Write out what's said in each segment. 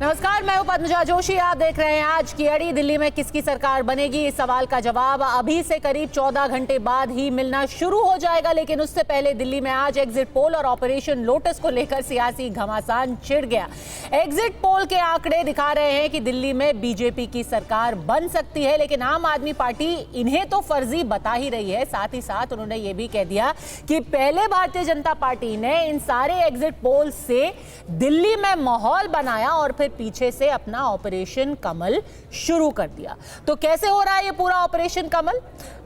नमस्कार, मैं हूं पद्मजा जोशी। आप देख रहे हैं आज की अड़ी। दिल्ली में किसकी सरकार बनेगी, इस सवाल का जवाब अभी से करीब 14 घंटे बाद ही मिलना शुरू हो जाएगा। लेकिन उससे पहले दिल्ली में आज एग्जिट पोल और ऑपरेशन लोटस को लेकर सियासी घमासान छिड़ गया। एग्जिट पोल के आंकड़े दिखा रहे हैं कि दिल्ली में बीजेपी की सरकार बन सकती है, लेकिन आम आदमी पार्टी इन्हें तो फर्जी बता ही रही है। साथ ही साथ उन्होंने ये भी कह दिया कि पहले भारतीय जनता पार्टी ने इन सारे एग्जिट पोल से दिल्ली में माहौल बनाया और फिर पीछे से अपना ऑपरेशन कमल शुरू कर दिया। तो कैसे हो रहा है ये पूरा ऑपरेशन कमल?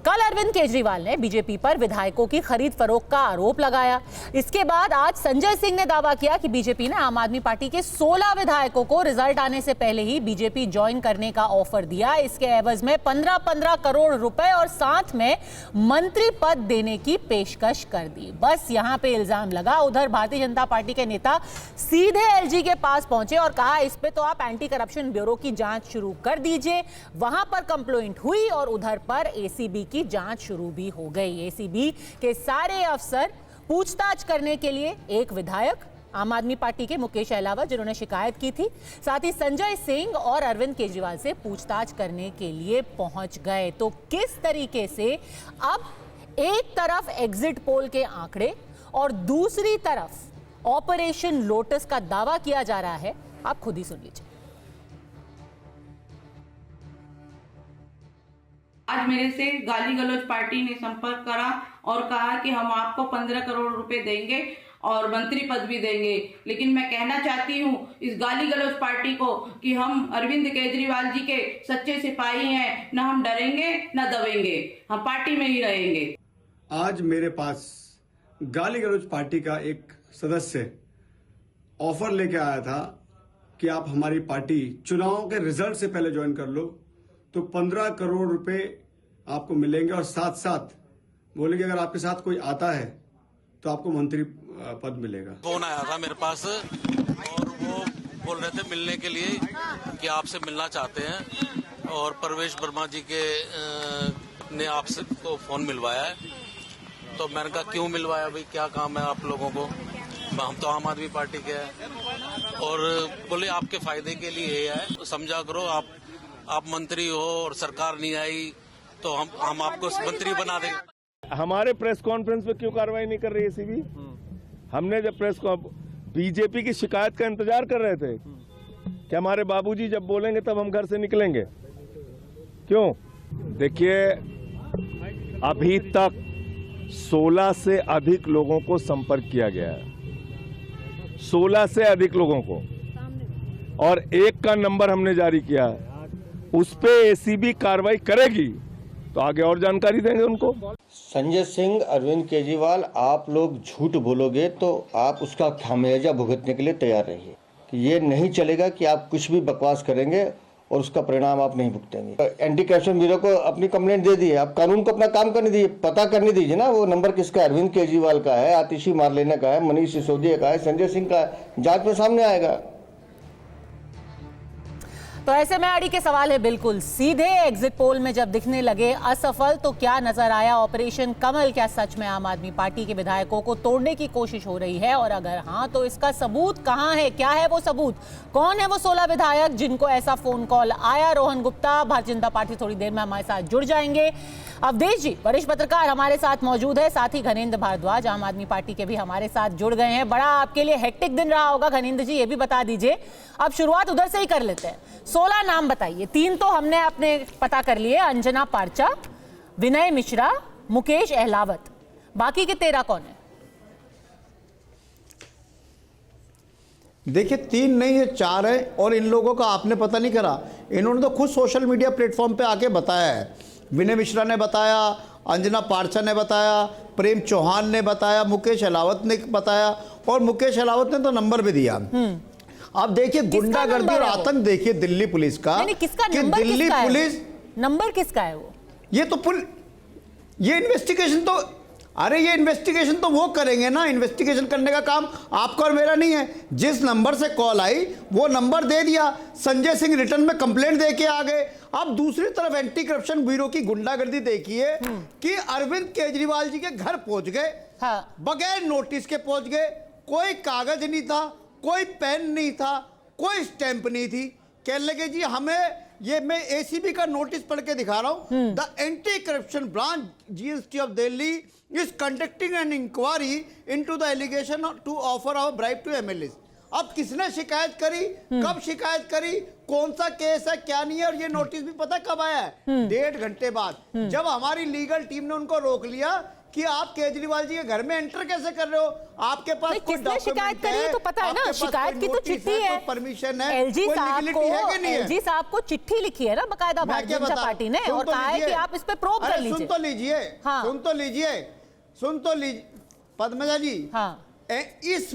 कल अरविंद केजरीवाल ने बीजेपी पर विधायकों की खरीद फरोख्त का आरोप लगाया। इसके बाद आज संजय सिंह ने दावा किया कि बीजेपी ने आम आदमी पार्टी के 16 विधायकों को रिजल्ट आने से पहले ही बीजेपी ज्वाइन करने का ऑफर दिया। इसके एवज में 15-15 करोड़ रुपए और साथ में मंत्री पद देने की पेशकश कर दी। बस यहां पे इल्जाम लगा। उधर भारतीय जनता पार्टी के नेता सीधे एलजी के पास पहुंचे और कहा, इस पे तो आप एंटी करप्शन ब्यूरो की जांच शुरू कर दीजिए। वहां पर कंप्लेंट हुई और उधर पर एसीबी की जांच शुरू भी हो गई। एसीबी के सारे अफसर पूछताछ करने के लिए एक विधायक आम आदमी पार्टी के मुकेश अहलावत, जिन्होंने शिकायत की थी, साथ ही संजय सिंह और अरविंद केजरीवाल से पूछताछ करने के लिए पहुंच गए। तो किस तरीके से अब एक तरफ एग्जिट पोल के आंकड़े और दूसरी तरफ ऑपरेशन लोटस का दावा किया जा रहा है, आप खुद ही सुन लीजिए। आज मेरे से गाली गलौज पार्टी ने संपर्क करा और कहा कि हम आपको 15 करोड़ रुपए देंगे और मंत्री पद भी देंगे। लेकिन मैं कहना चाहती हूँ इस गाली गलौज पार्टी को कि हम अरविंद केजरीवाल जी के सच्चे सिपाही हैं, ना हम डरेंगे ना दबेंगे, हम पार्टी में ही रहेंगे। आज मेरे पास गाली गलौज पार्टी का एक सदस्य ऑफर लेके आया था कि आप हमारी पार्टी चुनाव के रिजल्ट से पहले ज्वाइन कर लो तो 15 करोड़ रुपए आपको मिलेंगे और साथ साथ बोले कि अगर आपके साथ कोई आता है तो आपको मंत्री पद मिलेगा। फोन आया था मेरे पास और वो बोल रहे थे मिलने के लिए कि आपसे मिलना चाहते हैं और परवेश वर्मा जी के ने आपसे को फोन मिलवाया है। तो मैंने कहा क्यों मिलवाया भाई, क्या काम है आप लोगों को, हम तो आम आदमी पार्टी के हैं। और बोले आपके फायदे के लिए है, समझा करो आप मंत्री हो और सरकार नहीं आई तो हम आपको मंत्री बना देंगे। हमारे प्रेस कॉन्फ्रेंस पे क्यों कार्रवाई नहीं कर रही है एसीबी? हमने जब बीजेपी की शिकायत का इंतजार कर रहे थे कि हमारे बाबूजी जब बोलेंगे तब हम घर से निकलेंगे। क्यों? देखिए, अभी तक 16 से अधिक लोगों को संपर्क किया गया है, 16 से अधिक लोगों को, और एक का नंबर हमने जारी किया है। उस पे एसीबी कार्रवाई करेगी तो आगे और जानकारी देंगे उनको। संजय सिंह, अरविंद केजरीवाल, आप लोग झूठ बोलोगे तो आप उसका खामियाजा भुगतने के लिए तैयार रहिए। कि ये नहीं चलेगा कि आप कुछ भी बकवास करेंगे और उसका परिणाम आप नहीं भुगतेंगे। एंटी करप्शन ब्यूरो को अपनी कंप्लेंट दे दी है, आप कानून को अपना काम करने दीजिए, पता करने दीजिए ना वो नंबर किसका है। अरविंद केजरीवाल का है, आतिशी मारलेना का है, मनीष सिसोदिया का है, संजय सिंह का है, जांच में सामने आएगा। तो ऐसे में अड़ी के सवाल है बिल्कुल सीधे। एग्जिट पोल में जब दिखने लगे असफल तो क्या नजर आया ऑपरेशन कमल? क्या सच में आम आदमी पार्टी के विधायकों को तोड़ने की कोशिश हो रही है? और अगर हाँ तो इसका सबूत कहां है? क्या है वो सबूत? कौन है वो 16 विधायक जिनको ऐसा फोन कॉल आया? रोहन गुप्ता, भारतीय जनता पार्टी, थोड़ी देर में हमारे साथ जुड़ जाएंगे। अवधेश जी, वरिष्ठ पत्रकार, हमारे साथ मौजूद है। साथ ही घनेंद्र भारद्वाज, आम आदमी पार्टी के भी हमारे साथ जुड़ गए हैं। बड़ा आपके लिए हेक्टिक दिन रहा होगा घनेंद्र जी, ये भी बता दीजिए। अब शुरुआत उधर से ही कर लेते हैं। 16 नाम बताइए। 3 तो हमने अपने पता कर लिए, अंजना पारचा, विनय मिश्रा, मुकेश अहलावत। बाकी के 13 कौन है? देखिए, 3 नहीं है, 4 है। और इन लोगों का आपने पता नहीं करा, इन्होंने तो खुद सोशल मीडिया प्लेटफॉर्म पे आके बताया है। विनय मिश्रा ने बताया, अंजना पारचा ने बताया, प्रेम चौहान ने बताया, मुकेश अहलावत ने बताया, और मुकेश अहलावत ने तो नंबर भी दिया। आप देखिए गुंडागर्दी और आतंक देखिए दिल्ली पुलिस का। किसका कि नंबर? दिल्ली पुलिस नंबर किसका है वो? ये तो ये इन्वेस्टिगेशन तो, अरे ये इन्वेस्टिगेशन तो वो करेंगे ना। इन्वेस्टिगेशन करने का काम आपका और मेरा नहीं है। जिस नंबर से कॉल आई वो नंबर दे दिया, संजय सिंह रिटर्न में कंप्लेंट दे के आ गए। अब दूसरी तरफ एंटी करप्शन ब्यूरो की गुंडागर्दी देखिए कि अरविंद केजरीवाल जी के घर पहुंच गए, बगैर नोटिस के पहुंच गए, कोई कागज नहीं था, कोई पेन नहीं था, कोई स्टैंप नहीं थी। कह लगे जी हमें, ये मैं एसीबी का नोटिस पढ़ के दिखा रहा हूं, the anti corruption branch GST of Delhi is conducting an inquiry into the allegation to offer of bribe to MLA. अब किसने शिकायत करी, कब शिकायत करी, कौन सा केस है, क्या नहीं है, और ये नोटिस भी पता कब आया है? 1.5 घंटे बाद, जब हमारी लीगल टीम ने उनको रोक लिया कि आप केजरीवाल जी के घर में एंटर कैसे कर रहे हो, आपके पास कोई किसने शिकायत करी है तो पता है ना, शिकायत की तो चिट्ठी है, परमिशन है, एलजी कोई साहब लीगलिटी है कि नहीं है? एलजी साहब को चिट्ठी लिखी है ना बकायदा भारतीय जनता पार्टी ने, और कहा है कि आप इस पे प्रोब कर लीजिए। सुन तो लीजिए, हाँ। सुन तो लीजिए पद्मजा जी, हाँ। इस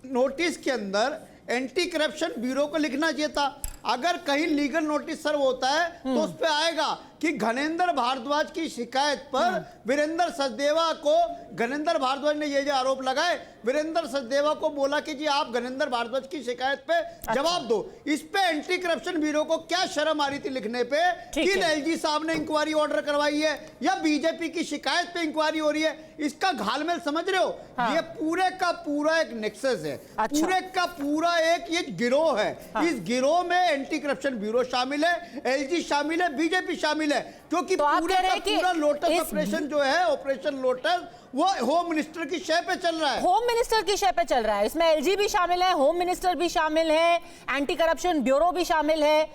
नोटिस के अंदर एंटी करप्शन ब्यूरो को लिखना चाहिए था। अगर कहीं लीगल नोटिस सर्व होता है तो उस पे आएगा कि घनेंद्र भारद्वाज की शिकायत पर वीरेंद्र सचदेवा को, घनेंद्र भारद्वाज ने ये जो आरोप लगाए, वीरेंद्र सचदेवा को बोला कि जी आप घनेंद्र भारद्वाज की शिकायत पे जवाब दो। इस पे एंटी करप्शन ब्यूरो को क्या शर्म आ रही थी लिखने पे कि एलजी साहब ने इंक्वायरी ऑर्डर करवाई है या बीजेपी की शिकायत पे इंक्वायरी हो रही है? इसका घालमेल समझ रहे हो? हाँ। ये पूरे का पूरा एक नेक्सस है, पूरे का पूरा एक ये गिरोह है। इस गिरोह में एंटी करप्शन ब्यूरो शामिल है, एलजी शामिल है, बीजेपी शामिल है, क्योंकि तो पूरे का पूरा लोटस ऑपरेशन जो है, ऑपरेशन लोटस, वो होम मिनिस्टर की शय पे चल रहा है। होम मिनिस्टर की शय पे चल रहा है। इसमें एलजी भी शामिल है, होम मिनिस्टर भी शामिल है, एंटी करप्शन ब्यूरो भी शामिल है,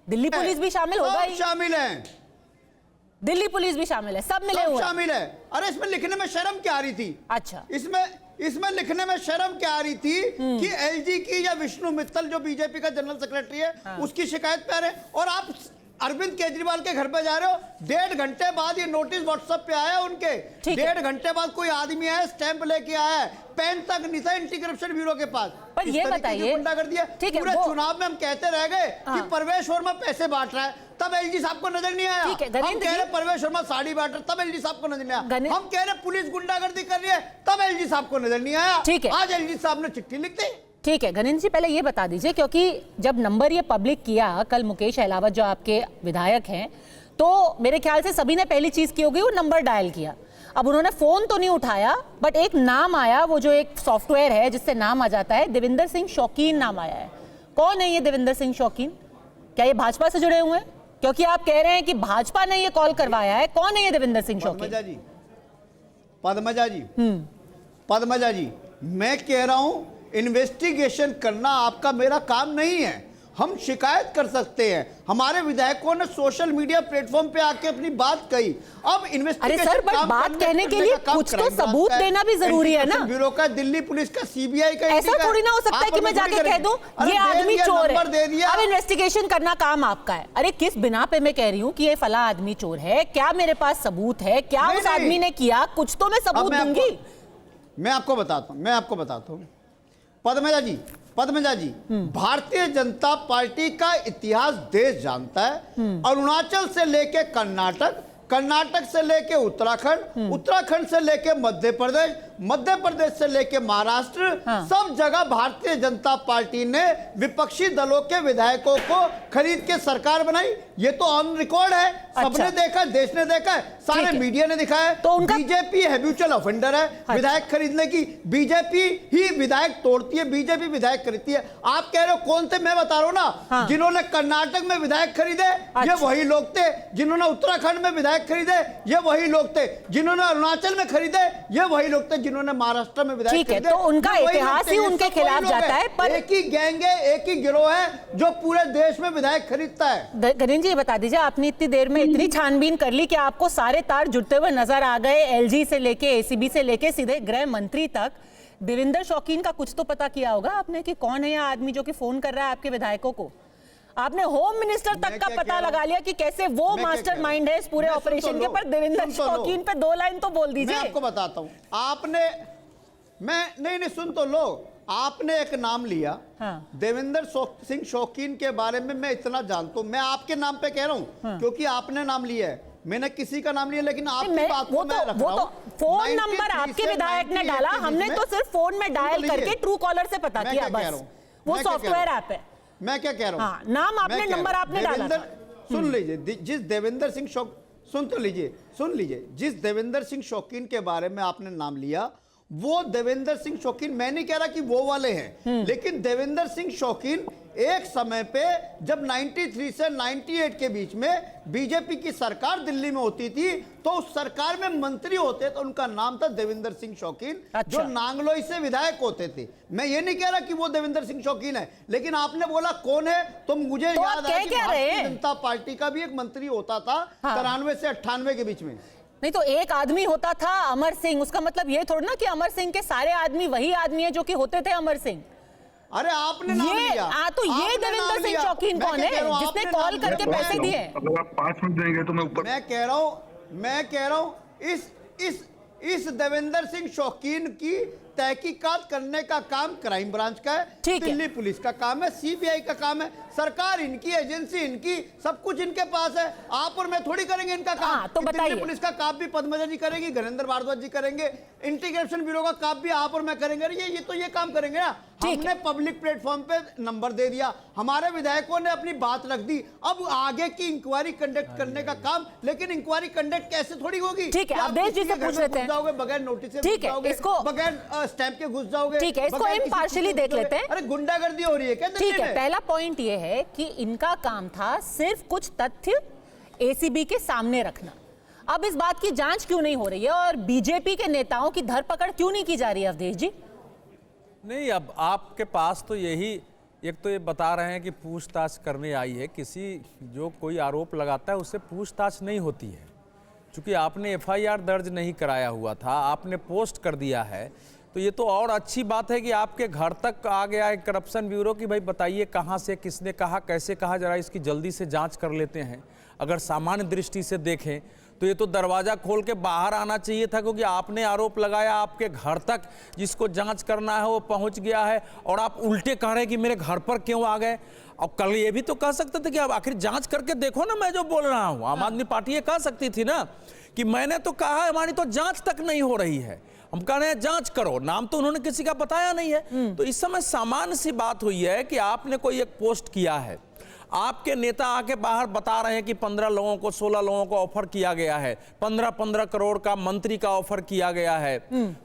दिल्ली पुलिस भी शामिल होगा ही, शामिल है, दिल्ली पुलिस भी शामिल है, सब मिले हुए शामिल है। अरे इसमें लिखने में शर्म क्या आ रही थी? अच्छा, इसमें लिखने में शर्म क्या आ रही थी कि एलजी की या विष्णु मित्तल जो बीजेपी का जनरल सेक्रेटरी है, उसकी शिकायत पे आ रहे हैं, और आप अरविंद केजरीवाल के घर पे जा रहे हो। 1.5 घंटे बाद ये नोटिस व्हाट्सएप पे आया उनके, 1.5 घंटे बाद कोई आदमी आया, स्टैंप लेके आया है, पेन तक नहीं था एंटी करप्शन ब्यूरो के पास। पर ये बताइए, गुंडागर्दी है। पूरे चुनाव में हम कहते रह गए कि परवेश वर्मा पैसे बांट रहा है, तब एलजी साहब को नजर नहीं आया। हम कह रहे परवेश वर्मा साड़ी बांट रहा, तब एलजी साहब को नजर नहीं आया। हम कह रहे पुलिस गुंडागर्दी कर रही है, तब एलजी साहब को नजर नहीं आया। आज एलजी साहब ने चिट्ठी लिख दी। ठीक है गणेश जी, पहले ये बता दीजिए, क्योंकि जब नंबर ये पब्लिक किया कल मुकेश अहलावत जो आपके विधायक हैं, तो मेरे ख्याल से सभी ने पहली चीज की होगी वो नंबर डायल किया। अब उन्होंने फोन तो नहीं उठाया, बट एक नाम आया, वो जो एक सॉफ्टवेयर है जिससे नाम आ जाता है, देविंदर सिंह शौकीन नाम आया है। कौन है ये देविंदर सिंह शौकीन? क्या ये भाजपा से जुड़े हुए हैं? क्योंकि आप कह रहे हैं कि भाजपा ने ये कॉल करवाया है। कौन है ये देविंदर सिंह शौकीन? पद्मजा जी, मैं कह रहा हूं इन्वेस्टिगेशन करना आपका मेरा काम नहीं है। हम शिकायत कर सकते हैं। हमारे विधायकों ने सोशल मीडिया प्लेटफॉर्म पे आके अपनी बात कही। अब इन्वेस्टिगेशन, अरे सर, पर बात कहने के लिए कुछ तो सबूत देना भी जरूरी है ना। ब्यूरो का, दिल्ली पुलिस का, सीबीआई का, ऐसा थोड़ी ना हो सकता है कि मैं जाके कह दूं ये आदमी चोर है, अब इन्वेस्टिगेशन करना काम आपका है। अरे किस बिना पे मैं कह रही हूँ कि ये फला आदमी चोर है? क्या मेरे पास सबूत है? क्या उस आदमी ने किया? कुछ तो मैं सबूत दूंगी। मैं आपको बताता हूँ पद्मजा जी, भारतीय जनता पार्टी का इतिहास देश जानता है। अरुणाचल से लेके कर्नाटक, कर्नाटक से लेके उत्तराखंड, उत्तराखंड से लेके मध्य प्रदेश, मध्य प्रदेश से लेके महाराष्ट्र, सब जगह भारतीय जनता पार्टी ने विपक्षी दलों के विधायकों को खरीद के सरकार बनाई। ये तो ऑन रिकॉर्ड है, सबने देखा, देश ने देखा है, सारे मीडिया ने दिखाया है। तो बीजेपी हैबिचुअल ऑफेंडर है विधायक खरीदने की। बीजेपी ही विधायक तोड़ती है, बीजेपी विधायक खरीदती है। आप कह रहे हो कौन थे? मैं बता रहा हूं ना, जिन्होंने कर्नाटक में विधायक खरीदे ये वही लोग थे, जिन्होंने उत्तराखंड में विधायक खरीदे ये वही लोग थे, जिन्होंने अरुणाचल में खरीदे ये वही लोग थे, जिन्होंने महाराष्ट्र में विधायक खरीदे। तो उनका इतिहास ही उनके खिलाफ जाता है। पर एक ही गैंग है, एक ही गिरोह है जो पूरे देश में विधायक खरीदता है। गणेश जी, बता दीजिए, आपने इतनी देर में इतनी छानबीन कर ली कि आपको सारे तार जुड़ते हुए नजर आ गए, एलजी से लेके एसीबी से लेके सीधे गृह मंत्री तक। देविंदर शौकीन का कुछ तो पता किया होगा आपने कि कौन है यह आदमी जो कि फोन कर रहा है आपके विधायकों को। आपने होम मिनिस्टर तक का पता लगा लिया कि कैसे वो मास्टरमाइंड है इस पूरे ऑपरेशन के। पर देविंदर शौकीन पे 2 लाइन तो बोल दीजिए। मैं आपको बताता हूं, आपने नहीं सुन तो लो, आपने एक नाम लिया। देविंदर सिंह शौकीन के बारे में मैं इतना जानता हूं, मैं आपके नाम पे कह रहा हूं क्योंकि आपने नाम लिया है, मैंने किसी का नाम लिया, लेकिन आपकी बात को मैं रख रहा हूं। फोन नंबर आपके विधायक ने डाला, हमने तो सिर्फ फोन में डायल करके ट्रू कॉलर से पता किया, बस। वो सॉफ्टवेयर ऐप है। मैं क्या कह रहा हूं, नाम आपने, नंबर आपने डाला। सुन लीजिए, जिस देविंदर सिंह सुन लीजिए, जिस देविंदर सिंह शौकीन के बारे में आपने नाम लिया वो देवेंद्र सिंह शौकीन, मैं नहीं कह रहा कि वो वाले हैं, लेकिन देवेंद्र सिंह शौकीन एक समय पे जब 93 से 98 के बीच में बीजेपी की सरकार दिल्ली में होती थी तो उस सरकार में मंत्री होते तो उनका नाम था देवेंद्र सिंह शौकीन। अच्छा। जो नांगलोई से विधायक होते थे। मैं ये नहीं कह रहा कि वो देवेंद्र सिंह शौकीन है, लेकिन आपने बोला कौन है तो मुझे तो याद आप आया कह कि क्या रहे भारतीय हैं? जनता पार्टी का भी एक मंत्री होता था हाँ। 93 से 98 के बीच में। नहीं तो एक आदमी होता था अमर सिंह, उसका मतलब ये थोड़ा ना कि अमर सिंह के सारे आदमी वही आदमी है जो कि होते थे अमर सिंह। अरे आपने नाम ये लिया। तो ये आपने देवेंद्र नाम सिंह लिया। शौकीन मैं कौन क्या है कह रहा हूं, जिसने आपने कॉल नाम करके लिया। पैसे दिए? अगर आप 5 मिनट देंगे तो मैं ऊपर। मैं कह रहा हूं इस देवेंद्र सिंह शौकीन की तहकीकात करने का काम क्राइम ब्रांच का है, ठीक है। दिल्ली पुलिस का काम है, सीबीआई का काम है, सरकार इनकी, एजेंसी इनकी, सब कुछ इनके पास है। आप और मैं थोड़ी करेंगे इनका काम। हाँ, तो कि बताइए। दिल्ली पुलिस का काम भी पद्मजा जी करेगी, घरेंद्र भारद्वाज जी करेंगे, इंटीग्रेशन ब्यूरो का काम भी आप और मैं करेंगे। अरे ये काम करेंगे ना। ठीक हमने पब्लिक प्लेटफॉर्म पे नंबर दे दिया, हमारे विधायकों ने अपनी बात रख दी, अब आगे की इंक्वायरी कंडक्ट करने का काम। लेकिन इंक्वायरी कंडक्ट कैसे थोड़ी होगी? ठीक है, कि आप अवधेश जी किसी से के घर पूछ में लेते हैं। घुस जाओगे बगैर नोटिस से, ठीक है, घुस जाओगे, इसको- बगैर स्टैंप के घुस जाओगे। ठीक है, इसको बगैर किसी impartially चीज़ के देख घुस लेते जाओगे। हैं। अरे गुंडागर्दी हो रही है क्या दिल्ली ठीक है, में? पहला पॉइंट ये है कि इनका काम था सिर्फ कुछ तथ्य एसीबी के सामने रखना। अब इस बात की जांच क्यों नहीं हो रही है और बीजेपी के नेताओं की धरपकड़ क्यों नहीं की जा रही है अवधेश जी? नहीं, अब आपके पास तो यही, एक तो ये बता रहे हैं कि पूछताछ करने आई है। किसी जो कोई आरोप लगाता है उससे पूछताछ नहीं होती है, क्योंकि आपने एफआईआर दर्ज नहीं कराया हुआ था, आपने पोस्ट कर दिया है। तो ये तो और अच्छी बात है कि आपके घर तक आ गया है करप्शन ब्यूरो कि भाई बताइए कहाँ से, किसने कहा, कैसे कहा, जरा इसकी जल्दी से जांच कर लेते हैं। अगर सामान्य दृष्टि से देखें तो ये तो दरवाज़ा खोल के बाहर आना चाहिए था, क्योंकि आपने आरोप लगाया, आपके घर तक जिसको जांच करना है वो पहुंच गया है और आप उल्टे कह रहे हैं कि मेरे घर पर क्यों आ गए। और कल ये भी तो कह सकते थे कि अब आखिर जांच करके देखो ना मैं जो बोल रहा हूँ। आम आदमी पार्टी ये कह सकती थी ना कि मैंने तो कहा, हमारी तो जांच तक नहीं हो रही है, हम कह रहे हैं जांच करो। नाम तो उन्होंने किसी का बताया नहीं है। तो इस समय सामान्य सी बात हुई है कि आपने कोई एक पोस्ट किया है, आपके नेता आके बाहर बता रहे हैं कि 15 लोगों को, 16 लोगों को ऑफर किया गया है, 15-15 करोड़ का मंत्री का ऑफर किया गया है।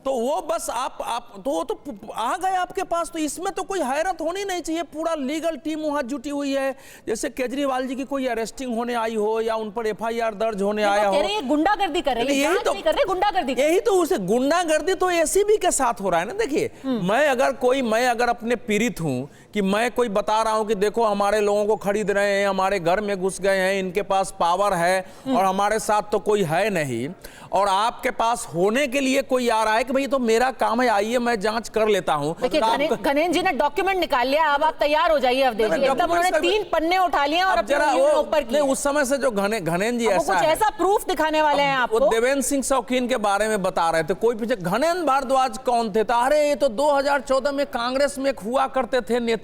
तो वो बस आप तो वो तो आ गए आपके पास। तो इसमें तो कोई हैरत होनी नहीं चाहिए। पूरा लीगल टीम वहां जुटी हुई है, जैसे केजरीवाल जी की कोई अरेस्टिंग होने आई हो या उन पर एफआईआर दर्ज होने आया हो। गुंडागर्दी कर रहे हैं, यही तो गुंडागर्दी। यही तो उसे गुंडागर्दी तो एसीबी के साथ हो रहा है ना। देखिए, मैं अगर अपने पीड़ित हूं कि मैं कोई बता रहा हूं कि देखो हमारे लोगों को खरीद रहे हैं, हमारे घर में घुस गए हैं, इनके पास पावर है और हमारे साथ तो कोई है नहीं, और आपके पास होने के लिए कोई आ रहा है कि भाई तो मेरा काम है, आइए मैं जांच कर लेता हूं। देखिए, गणेश जी ने डॉक्यूमेंट निकाल लिया, अब आप तैयार हो जाइए अवधेश जी। एकदम उन्होंने 3 पन्ने उठा लिए और अपने ऊपर किए। उस समय से जो घनेन जी कुछ ऐसा प्रूफ दिखाने वाले हैं आपको। वो देवेंद्र सिंह शौकीन के बारे में बता रहे थे, कोई पीछे घनेन भारद्वाज कौन थे? अरे ये तो 2014 में कांग्रेस में हुआ करते थे नेता।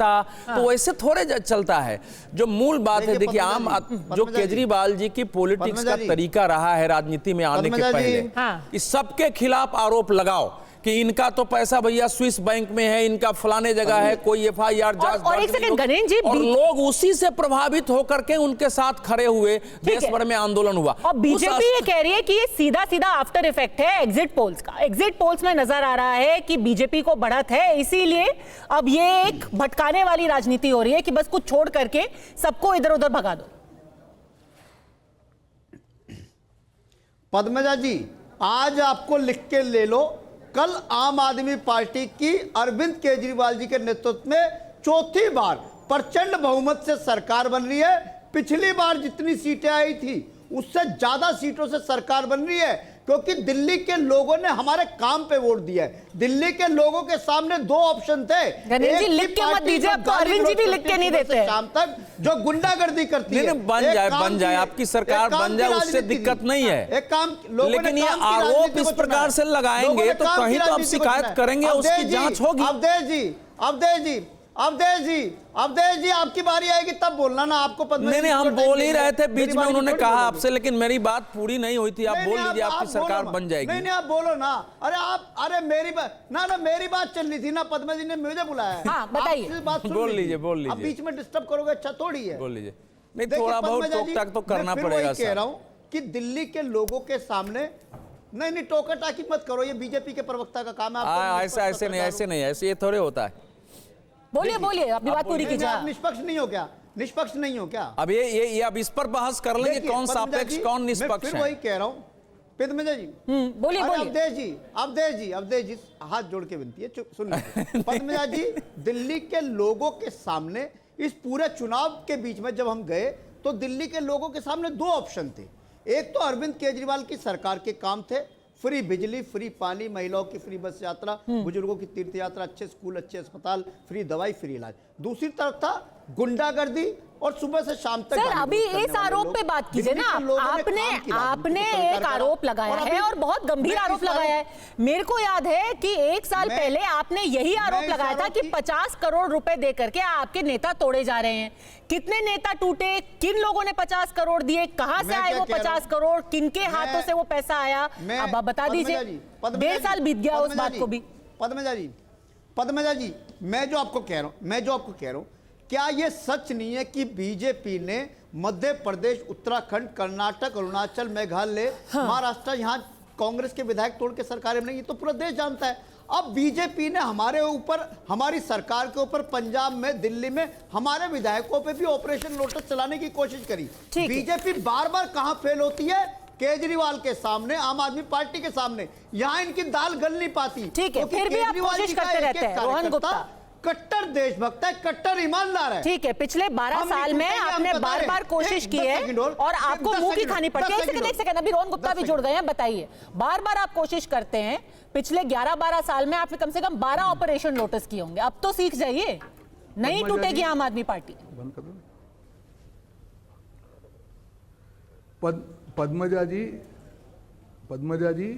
तो वैसे थोड़े चलता है। जो मूल बात है, देखिए, आम जो केजरीवाल जी की पॉलिटिक्स का तरीका रहा है राजनीति में आने के पहले, कि सबके खिलाफ आरोप लगाओ कि इनका तो पैसा भैया स्विस बैंक में है, इनका फलाने जगह है, कोई एफआईआर जांच। और एक सेकंड गणेश जी, और लोग उसी से प्रभावित होकर के उनके साथ खड़े हुए, देश भर में आंदोलन हुआ। और बीजेपी ये कह रही है कि ये सीधा सीधा आफ्टर इफेक्ट है एग्जिट पोल्स का। एग्जिट पोल्स में नजर आ रहा है कि बीजेपी को बढ़त है, इसीलिए अब ये एक भटकाने वाली राजनीति हो रही है कि बस कुछ छोड़ करके सबको इधर उधर भगा दो। पद्मजा जी, आज आपको लिख के ले लो, कल आम आदमी पार्टी की अरविंद केजरीवाल जी के नेतृत्व में चौथी बार प्रचंड बहुमत से सरकार बन रही है। पिछली बार जितनी सीटें आई थी उससे ज्यादा सीटों से सरकार बन रही है, क्योंकि दिल्ली के लोगों ने हमारे काम पे वोट दिया है। दिल्ली के लोगों के सामने 2 ऑप्शन थे। गणेश जी, लिख के मत दीजिए, अब तो अरविंद जी भी लिख के नहीं देते। शाम तक जो गुंडागर्दी करती है, बन जाए आपकी सरकार बन जाए, उससे दिक्कत नहीं है। एक काम, लेकिन ये आरोप इस प्रकार से लगाएंगे तो कहीं तो आप शिकायत करेंगे, उसकी जांच होगी। अवधेश जी, आपकी बारी आएगी तब बोलना ना। आपको नहीं, हम बोल ही रहे थे, बीच में उन्होंने कहा आपसे, लेकिन मेरी बात पूरी नहीं हुई थी। आप बोल लीजिए, आपकी सरकार बन जाएगी। नहीं, आप बोलो ना। अरे मेरी बात चल रही थी ना, पद्मा जी ने मुझे बुलाया है। हाँ, बताइए। बोल लीजिए। अब बीच में डिस्टर्ब करोगे, अच्छा थोड़ी है। बोल लीजिए। नहीं, थोड़ा बहुत टोक टाक तो करना पड़ेगा। कह रहा हूं कि दिल्ली के लोगों के सामने नहीं नहीं, टोका टाकी मत करो, ये बीजेपी के प्रवक्ता का काम है। आपको ऐसे नहीं, ऐसे ये थोड़े होता है। बोलिए बोलिए, अपनी बात पूरी कीजिए। आप निष्पक्ष नहीं हो क्या? निष्पक्ष नहीं हो क्या? अब ये अब इस पर बहस कर लेंगे, कौन सापेक्ष कौन निष्पक्ष मैं है। फिर वही कह रहा हूं पिदमेजा जी। बोलिए बोलिए। अवधेश जी हाथ जोड़ के विनती है, सुन लीजिए। पद्मजा जी, दिल्ली के लोगों के सामने इस पूरे चुनाव के बीच में जब हम गए तो दिल्ली के लोगों के सामने दो ऑप्शन थे। एक तो अरविंद केजरीवाल की सरकार के काम थे, फ्री बिजली, फ्री पानी, महिलाओं की फ्री बस यात्रा, बुजुर्गों की तीर्थ यात्रा, अच्छे स्कूल, अच्छे अस्पताल, फ्री दवाई, फ्री इलाज। दूसरी तरफ था गुंडागर्दी और सुबह से शाम तक। सर अभी इस आरोप पे बात कीजिए ना। आपने एक आरोप लगाया है और बहुत गंभीर आरोप लगाया है। मेरे को याद है कि एक साल पहले आपने यही आरोप लगाया था कि 50 करोड़ रुपए दे करके आपके नेता तोड़े जा रहे हैं। कितने नेता टूटे, किन लोगों ने 50 करोड़ दिए, कहां से आए वो 50 करोड़, किनके हाथों से वो पैसा आया, अब आप बता दीजिए। 1.5 साल बीत गया उस बात को भी। पद्मजा जी, मैं जो आपको कह रहा हूं, क्या यह सच नहीं है कि बीजेपी ने मध्य प्रदेश, उत्तराखंड, कर्नाटक, अरुणाचल, मेघालय, महाराष्ट्र, यहां कांग्रेस के विधायक तोड़ के सरकारें बनाई? ये तो पूरा देश जानता है। अब बीजेपी ने हमारे ऊपर, हमारी सरकार के ऊपर, पंजाब में, दिल्ली में हमारे विधायकों पे भी ऑपरेशन लोटस चलाने की कोशिश करी। बीजेपी बार बार कहां फेल होती है? केजरीवाल के सामने, आम आदमी पार्टी के सामने। यहां इनकी दाल गल नहीं पाती। ठीक है, फिर भी आप कोशिश करते रहते हैं। रोहन गुप्ता कट्टर देशभक्त है, कट्टर ईमानदार है। ठीक है, पिछले 12 साल में आपने बार बार कोशिश की है और आपको मुंह की खानी पड़ती है। एक सेकंड, अभी रोहन गुप्ता भी जुड़ गए हैं, बताइए। बार बार आप कोशिश करते हैं, पिछले 11-12 साल में आपने कम से कम 12 ऑपरेशन लोटस किए होंगे। अब तो सीख जाइए, नहीं टूटेगी आम आदमी पार्टी। पद्मजा जी,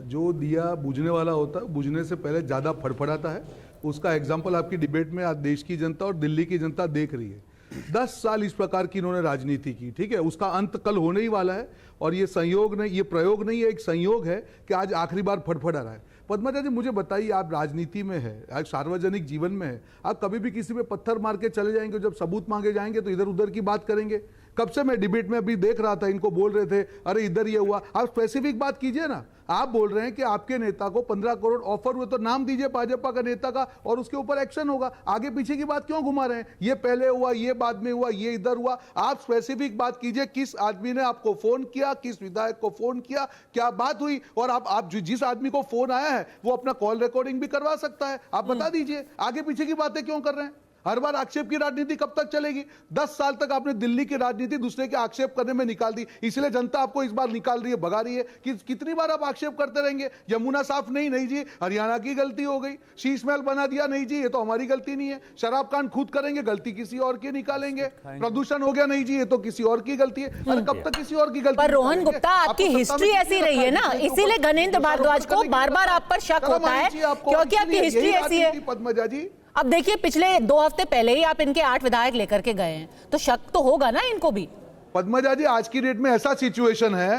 जो दिया बुझने वाला होता है, बुझने से पहले ज्यादा फड़फड़ाता है। उसका एग्जाम्पल आपकी डिबेट में आज देश की जनता और दिल्ली की जनता देख रही है। 10 साल इस प्रकार की इन्होंने राजनीति की, ठीक है, उसका अंत कल होने ही वाला है। और ये संयोग नहीं, ये प्रयोग नहीं है, एक संयोग है कि आज आखिरी बार फड़फड़ा रहा है। पद्मजा जी, मुझे बताइए, आप राजनीति में है, आज सार्वजनिक जीवन में है, आप कभी भी किसी पे पत्थर मार के चले जाएंगे? जब सबूत मांगे जाएंगे तो इधर उधर की बात करेंगे। कब से मैं डिबेट में अभी देख रहा था, इनको बोल रहे थे अरे इधर ये हुआ। आप स्पेसिफिक बात कीजिए ना। आप बोल रहे हैं कि आपके नेता को 15 करोड़ ऑफर हुए, तो नाम दीजिए भाजपा का नेता का और उसके ऊपर एक्शन होगा। आगे पीछे की बात क्यों घुमा रहे हैं? ये पहले हुआ, ये बाद में हुआ, ये इधर हुआ। आप स्पेसिफिक बात कीजिए, किस आदमी ने आपको फोन किया, किस विधायक को फोन किया, क्या बात हुई? और आप जिस आदमी को फोन आया है वो अपना कॉल रिकॉर्डिंग भी करवा सकता है। आप बता दीजिए, आगे पीछे की बातें क्यों कर रहे हैं? हर बार आक्षेप की राजनीति कब तक चलेगी? 10 साल तक आपने दिल्ली की राजनीति दूसरे के आक्षेप करने में निकाल दी, इसलिए जनता आपको इस बार निकाल रही है, भगा रही है। कि कितनी बार आप आक्षेप करते रहेंगे? यमुना साफ नहीं जी, हरियाणा की गलती हो गई। शीश महल बना दिया, नहीं जी, ये तो हमारी गलती नहीं है। शराब कांड खुद करेंगे, गलती किसी और की निकालेंगे। प्रदूषण हो गया, नहीं जी, ये तो किसी और की गलती है। अरे कब तक किसी और की गलती? पर रोहन गुप्ता, आपकी हिस्ट्री ऐसी रही है ना, इसीलिए गणेंद्र भारद्वाज को बार बार आप पर शक होता है, क्योंकि आपकी हिस्ट्री ऐसी है। पद्मजा जी, अब देखिए, पिछले 2 हफ्ते पहले ही आप इनके 8 विधायक लेकर के गए हैं, तो शक तो होगा ना इनको भी। पद्मजा जी, आज की डेट में ऐसा सिचुएशन है,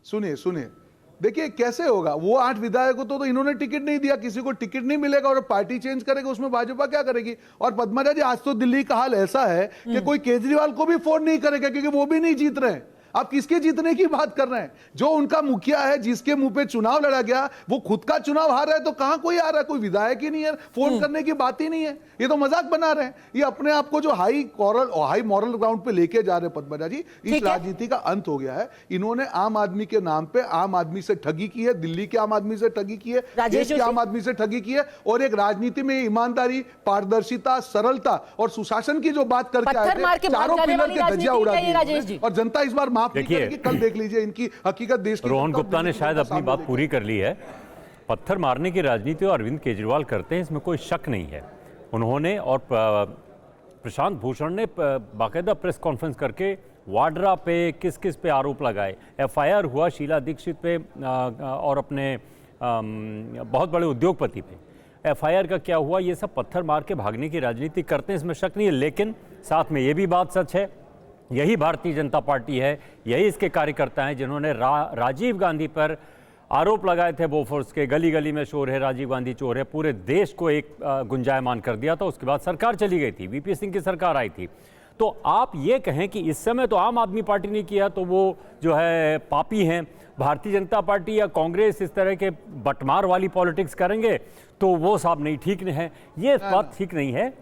सुनिए, देखिए कैसे होगा। वो 8 विधायकों तो इन्होंने टिकट नहीं दिया, किसी को टिकट नहीं मिलेगा और पार्टी चेंज करेगा, उसमें भाजपा क्या करेगी? और पद्मजा जी, आज तो दिल्ली का हाल ऐसा है कि कोई केजरीवाल को भी फोन नहीं करेगा, क्योंकि वो भी नहीं जीत रहे हैं। आप किसके जीतने की बात कर रहे हैं? जो उनका मुखिया है, जिसके मुंह पे चुनाव लड़ा गया, वो खुद का चुनाव हार रहा है, तो कहां कोई आ रहा है? कोई विधायक ही नहीं है, फोन करने की बात ही नहीं है। ये तो मजाक बना रहे हैं। ये अपने आप को जो हाई मॉरल ग्राउंड पे लेके जा रहे हैं पद्मजा जी। इस राजनीति का अंत हो गया है। इन्होंने आम आदमी के नाम पे आम आदमी से ठगी की है, दिल्ली के आम आदमी से ठगी की है, देश के आम आदमी से ठगी की है। और एक राजनीति में ईमानदारी, पारदर्शिता, सरलता और सुशासन की जो बात करके आए थे, चारों पिलर के धज्जियां उड़ा दी। और जनता इस बार देखिए, कल देख लीजिए इनकी हकीकत। देश की रोहन गुप्ता ने शायद अपनी बात पूरी कर ली है। पत्थर मारने की राजनीति अरविंद केजरीवाल करते हैं, इसमें कोई शक नहीं है। उन्होंने और प्रशांत भूषण ने बाकायदा प्रेस कॉन्फ्रेंस करके वाड्रा पे किस किस पे आरोप लगाए। एफआईआर हुआ शीला दीक्षित पे और अपने बहुत बड़े उद्योगपति पे। एफआईआर का क्या हुआ? ये सब पत्थर मार के भागने की राजनीति करते हैं, इसमें शक नहीं है। लेकिन साथ में ये भी बात सच है, यही भारतीय जनता पार्टी है, यही इसके कार्यकर्ता हैं जिन्होंने राजीव गांधी पर आरोप लगाए थे बोफोर्स के। गली गली में शोर है, राजीव गांधी चोर है, पूरे देश को एक गुंजायमान कर दिया था। उसके बाद सरकार चली गई थी, वीपी सिंह की सरकार आई थी। तो आप ये कहें कि इस समय तो आम आदमी पार्टी ने किया तो वो जो है पापी हैं, भारतीय जनता पार्टी या कांग्रेस इस तरह के बटमार वाली पॉलिटिक्स करेंगे तो वो साहब नहीं, ठीक नहीं है, ये बात ठीक नहीं है।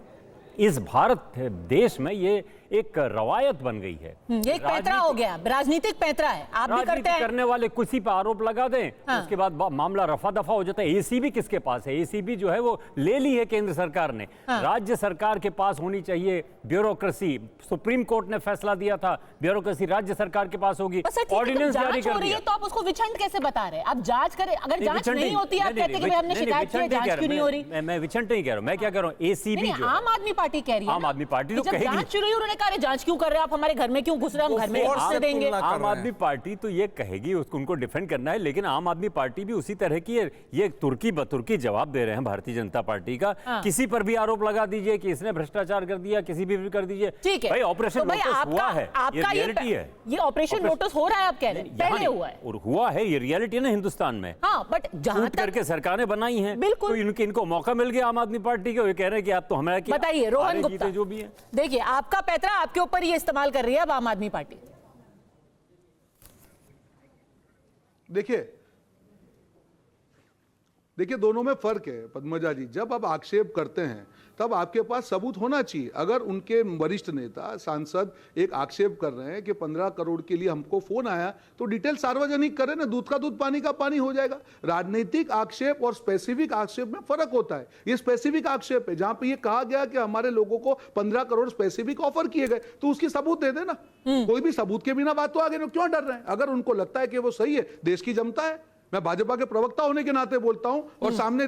इस भारत देश में ये एक रवायत बन गई है, एक पैंतरा हो गया, राजनीतिक पैंतरा है, आप भी करते हैं। करने वाले किसी पर आरोप लगा दें, हाँ। उसके बाद मामला रफा दफा हो जाता है। एसीबी किसके पास है? एसीबी जो है वो ले ली है केंद्र सरकार ने। हाँ। राज्य सरकार के पास होनी चाहिए ब्यूरोक्रेसी। सुप्रीम कोर्ट ने फैसला दिया था, ब्यूरोक्रेसी राज्य सरकार के पास होगी। ऑर्डिनेंस जारी कर दिया, तो आप उसको विछंड कैसे बता रहे हैं? आप जांच करें, अगर जांच नहीं होती आप कहते हैं कि हमने शिकायत की, जांच क्यों नहीं हो रही? मैं विछंड नहीं कह रहा हूं, मैं क्या कह रहा हूं, एसीबी जो आम आदमी पार्टी कह रही है, आम आदमी पार्टी तो कहेगी, जांच शुरू हुई, उन्होंने कहा जांच क्यों कर रहे हैं आप, हमारे घर में क्यों घुस रहे हैं, हम घर में से देंगे। आम आदमी पार्टी तो ये कहेगी, उसको उनको डिफेंड करना है, लेकिन आम आदमी पार्टी भी उसी तरह की है। ये तुर्की बतुर्की जवाब दे रहे हैं भारतीय जनता पार्टी का। किसी पर भी आरोप लगा दीजिए कि इसने भ्रष्टाचार कर दिया, किसी भी कर दीजिए, ठीक है भाई ऑपरेशन लोटस हुआ है, ये रियलिटी है। ये ऑपरेशन लोटस हो रहा है, आप कह रहे हैं पहले हुआ है और हुआ है, ये रियलिटी है ना हिंदुस्तान में। हाँ, बट जहां तक करके सरकारें बनाई हैं, बिल्कुल, तो इनको मौका मिल गया आम आदमी पार्टी के, कह रहे हैं कि आप तो हमारा बताइए रोहन गुप्ता जो भी है। देखिए, आपका पैतरा आपके ऊपर ये इस्तेमाल कर रही है अब आम आदमी पार्टी। देखिए दोनों में फर्क है पद्मजा जी। जब आप आक्षेप करते हैं तब आपके पास सबूत होना चाहिए। अगर उनके वरिष्ठ नेता सांसद एक आक्षेप कर रहे हैं कि 15 करोड़ के लिए हमको फोन आया, तो डिटेल सार्वजनिक करें ना, दूध का दूध पानी का पानी हो जाएगा। राजनीतिक आक्षेप और स्पेसिफिक आक्षेप में फर्क होता है। ये स्पेसिफिक आक्षेप है जहां पे ये कहा गया कि हमारे लोगों को 15 करोड़ स्पेसिफिक ऑफर किए गए, तो उसकी सबूत दे देना। कोई भी सबूत के बिना बात तो आगे क्यों डर रहे हैं? अगर उनको लगता है कि वो सही है, देश की जनता है, मैं भाजपा के प्रवक्ता होने के नाते बोलता हूं और सामने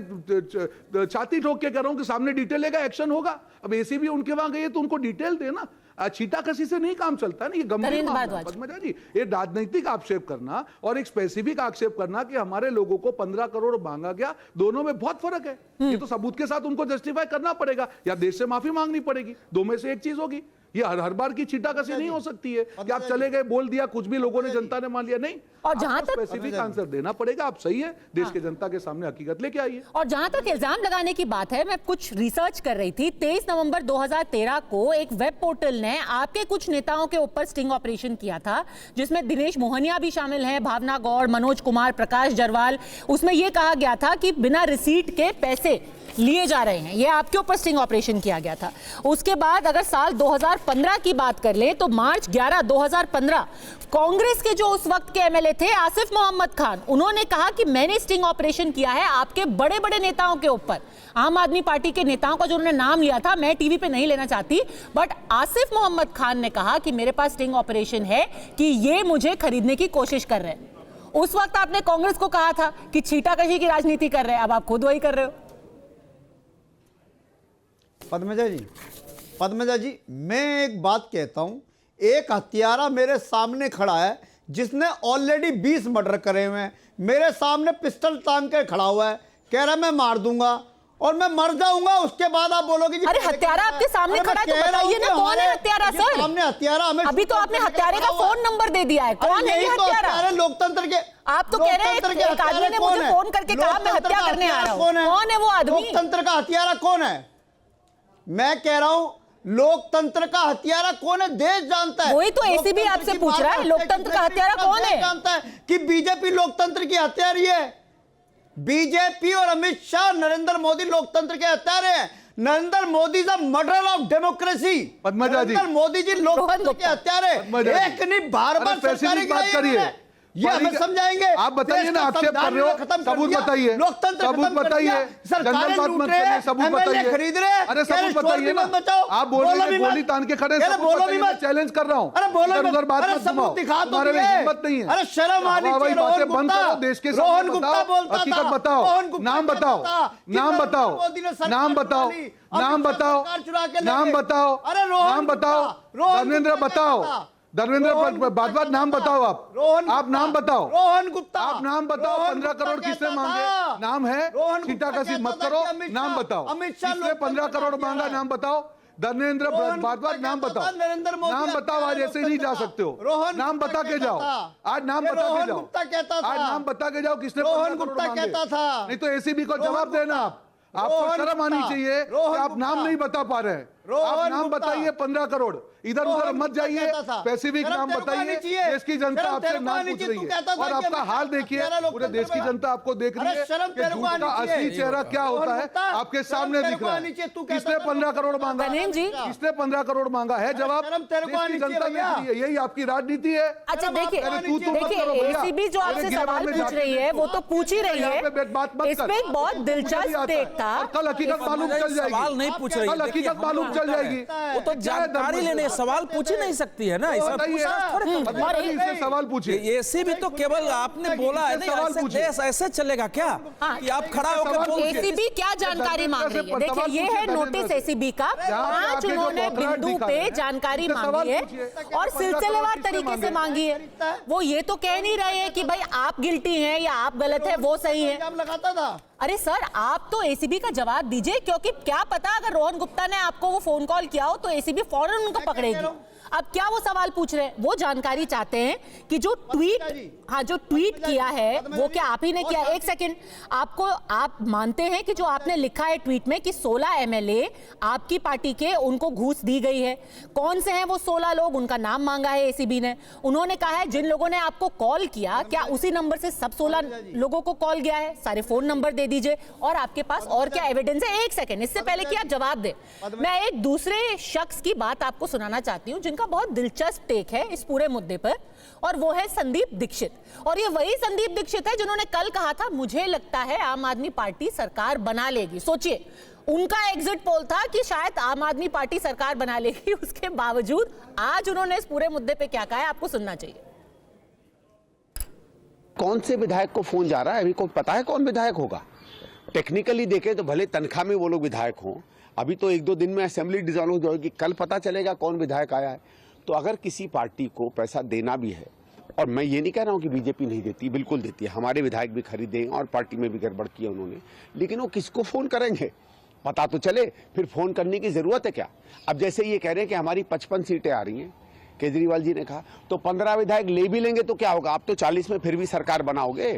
छाती ठोक के कह रहा हूं कि सामने डिटेल लेगा, एक्शन होगा। अब एसीबी उनके वहां गई है तो उनको डिटेल देना। छीटाकसी से नहीं काम चलता ना, ये गंभीर मामला है पद्मजा जी। ये राजनीतिक आक्षेप करना और एक स्पेसिफिक आक्षेप करना कि हमारे लोगों को 15 करोड़ मांगा गया, दोनों में बहुत फर्क है। ये तो सबूत के साथ उनको जस्टिफाई करना पड़ेगा या देश से माफी मांगनी पड़ेगी, दो में से एक चीज होगी। ये हर बार की छीटाकसी नहीं हो सकती है कि आप चले गए, बोल दिया, कुछ भी लोगों ने, जनता ने मान लिया, नहीं। और जहां तक स्पेसिफिक आंसर देना पड़ेगा, आप सही है, देश के जनता के सामने हकीकत लेके आइए। और जहां तक इल्जाम लगाने की बात है, मैं कुछ रिसर्च कर रही थी। 23 नवंबर 2013 को एक वेब पोर्टल ने आपके कुछ नेताओं के ऊपर स्टिंग ऑपरेशन किया था, जिसमें दिनेश मोहनिया भी शामिल हैं, भावना गौड़, मनोज कुमार, प्रकाश जरवाल। उसमें यह कहा गया था कि बिना रिसीट के पैसे लिए जा रहे हैं, ये आपके ऊपर स्टिंग ऑपरेशन किया गया था। उसके बाद अगर साल 2015 की बात कर ले तो मार्च 11, 2015 कांग्रेस के जो उस वक्त के एमएलए थे आसिफ मोहम्मद खान, उन्होंने कहा कि मैंने स्टिंग ऑपरेशन किया है आपके बड़े बड़े नेताओं के ऊपर। आम आदमी पार्टी के नेताओं का जो उन्होंने नाम लिया था, मैं टीवी पे नहीं लेना चाहती, बट आसिफ मोहम्मद खान ने कहा कि मेरे पास स्टिंग ऑपरेशन है कि ये मुझे खरीदने की कोशिश कर रहे हैं। उस वक्त आपने कांग्रेस को कहा था कि छीटाकशी की राजनीति कर रहे हैं, अब आप खुद वही कर रहे हो। पद्मजा जी, मैं एक बात कहता हूं, एक हत्यारा मेरे सामने खड़ा है जिसने ऑलरेडी 20 मर्डर करे हुए हैं, मेरे सामने पिस्टल तान के खड़ा हुआ है, कह रहा है मैं मार दूंगा और मैं मर जाऊंगा। उसके बाद आप बोलोगे जी अरे हत्यारा आपके सामने खड़ा है, तो बताइए ना कौन है हत्यारा सर? सामने हत्यारा हमें, अभी तो आपने हत्यारे का फोन नंबर दे दिया है, कौन है ये हत्यारा? लोकतंत्र के, आप तो कह रहे हैं एक आदमी ने मुझे फोन करके कहा मैं हत्या करने आ रहा हूं, कौन है वो आदमी? लोकतंत्र का हत्यारा कौन है? मैं कह रहा हूं लोकतंत्र का हत्यारा कौन है, देश जानता है। वही तो एसीबी आपसे पूछ रहा है, लोकतंत्र का हत्यारा कौन है? जानता है कि बीजेपी लोकतंत्र की हत्यारी है। बीजेपी और अमित शाह, नरेंद्र मोदी लोकतंत्र के हत्यारे हैं। Narendra Modi is a murder of democracy. Padmaja ji, Narendra Modi ji लोकतंत्र के हत्यारे, एक नहीं बार-बार सरकारी बात करिए, ये हमें समझाएंगे। आप बताइए ना, आक्षेप कर रहे हो, सबूत बताइए, सबूत बताइए, जनरल बात मत करिए, सबूत बताइए, खरीद रहे, अरे सबूत बताइए ना। आप बोल रहे हैं गोली तान के खड़े, बोलो भी मत, चैलेंज कर रहा हूं। अरे बोलो उधर बात मत सबूत दिखा तो तुम्हारे में हिम्मत नहीं है। अरे शर्म आनी चाहिए। बातें बंद करो, देश के रोहन गुप्ता बोलता था, हकीकत बताओ, नाम बताओ, नाम बताओ, नाम बताओ, नाम बताओ, नाम बताओ, नाम बताओ, धर्मेंद्र बताओ, धर्मेंद्र बात नाम बताओ, आप नाम बताओ, रोहन गुप्ता, आप नाम बताओ। 15 करोड़ किसने मांगे? नाम है, छीटाकशी मत करो, नाम बताओ। किसने 15 करोड़ मांगा? नाम बताओ। धर्मेंद्र बात नाम बताओ, नाम बताओ। आज ऐसे ही नहीं जा सकते हो, नाम बता के जाओ, आज नाम बता के जाओ, आज नाम बता के जाओ किसने 15 करोड़ मांगे। नहीं तो एसीबी को जवाब देना। आपको शर्म आनी चाहिए कि आप नाम नहीं बता पा रहे हैं। आप नाम बताइए 15 करोड़, इधर उधर मत जाइए, स्पेसिफिक नाम बताइए। देश की जनता आपसे नाम पूछ रही है और आपका हाल देखिए, पूरे देश की जनता आपको देख रही है कि झूठ का असली चेहरा क्या होता है आपके सामने दिख रहा है। किसने 15 करोड़ मांगा? किसने 15 करोड़ मांगा है? जवाब देश की जनता देख रही है। यही आपकी राजनीति है। अच्छा देखिए एसीबी जो आपसे सवाल पूछ रही है वो तो पूछ ही रही है, इसमें एक बहुत दिलचस्प टेक था। कल हकीकत मालूम चल जाएगी। सवाल नहीं पूछ रही, कल हकीकत मालूम चल जाएगी। वो तो जानकारी लेने सवाल पूछ ही नहीं सकती है ना, सवाल पूछिए। एसीबी तो केवल आपने बोला है, देश ऐसे चलेगा क्या कि आप खड़ा होकर? एसीबी क्या जानकारी मांग रही है? देखिए ये है नोटिस एसीबी का, 5 उन्होंने बिंदु पे जानकारी मांगी है और सिलसिलेवार तरीके से मांगी है। वो ये तो कह नहीं रहे हैं कि भाई आप गिल्टी हैं या आप गलत है, वो सही है। लगाता था। अरे सर आप तो एसीबी का जवाब दीजिए, क्योंकि क्या पता अगर रोहन गुप्ता ने आपको वो फोन कॉल किया हो तो एसीबी फौरन उनको पकड़ेगी। अब क्या वो सवाल पूछ रहे हैं? वो जानकारी चाहते हैं कि जो ट्वीट किया है वो क्या आप ही ने किया? एक सेकंड, आप मानते हैं कि जो आपने लिखा है ट्वीट में कि 16 एमएलए आपकी पार्टी के उनको घूस दी गई है? कौन से हैं वो 16 लोग? उनका नाम मांगा है एसीबी ने। उन्होंने कहा है जिन लोगों ने आपको कॉल किया, क्या उसी नंबर से सब 16 लोगों को कॉल गया है? सारे फोन नंबर दे दीजिए और आपके पास और क्या एविडेंस है? एक सेकंड, इससे पहले कि आप जवाब दें, मैं एक दूसरे शख्स की बात आपको सुनाना चाहती हूं जिनका बहुत दिलचस्प टेक है इस पूरे मुद्दे पर, और वो है संदीप दीक्षित। और ये वही संदीप दीक्षित है जिन्होंने कल कहा था मुझे लगता है आम आदमी पार्टी सरकार बना लेगी। सोचिए, उनका एग्जिट पोल था कि शायद आम आदमी पार्टी सरकार बना लेगी, उसके बावजूद आज उन्होंने इस पूरे मुद्दे पे क्या कहा है आपको सुनना चाहिए। कौन से विधायक को फोन जा रहा है? अभी को पता है कौन विधायक होगा? टेक्निकली देखें तो भले तनख्वाह में वो लोग विधायक हों, अभी तो 1-2 दिन में असेंबली डिसॉल्व हो जाएगी, कल पता चलेगा कौन विधायक आया है। तो अगर किसी पार्टी को पैसा देना भी है, और मैं ये नहीं कह रहा हूँ कि बीजेपी नहीं देती, बिल्कुल देती है, हमारे विधायक भी खरीदे और पार्टी में भी गड़बड़ किया उन्होंने, लेकिन वो किसको फोन करेंगे पता तो चले, फिर फोन करने की जरूरत है क्या? अब जैसे ये कह रहे हैं कि हमारी 55 सीटें आ रही हैं, केजरीवाल जी ने कहा, तो 15 विधायक ले भी लेंगे तो क्या होगा? आप तो 40 में फिर भी सरकार बनाओगे,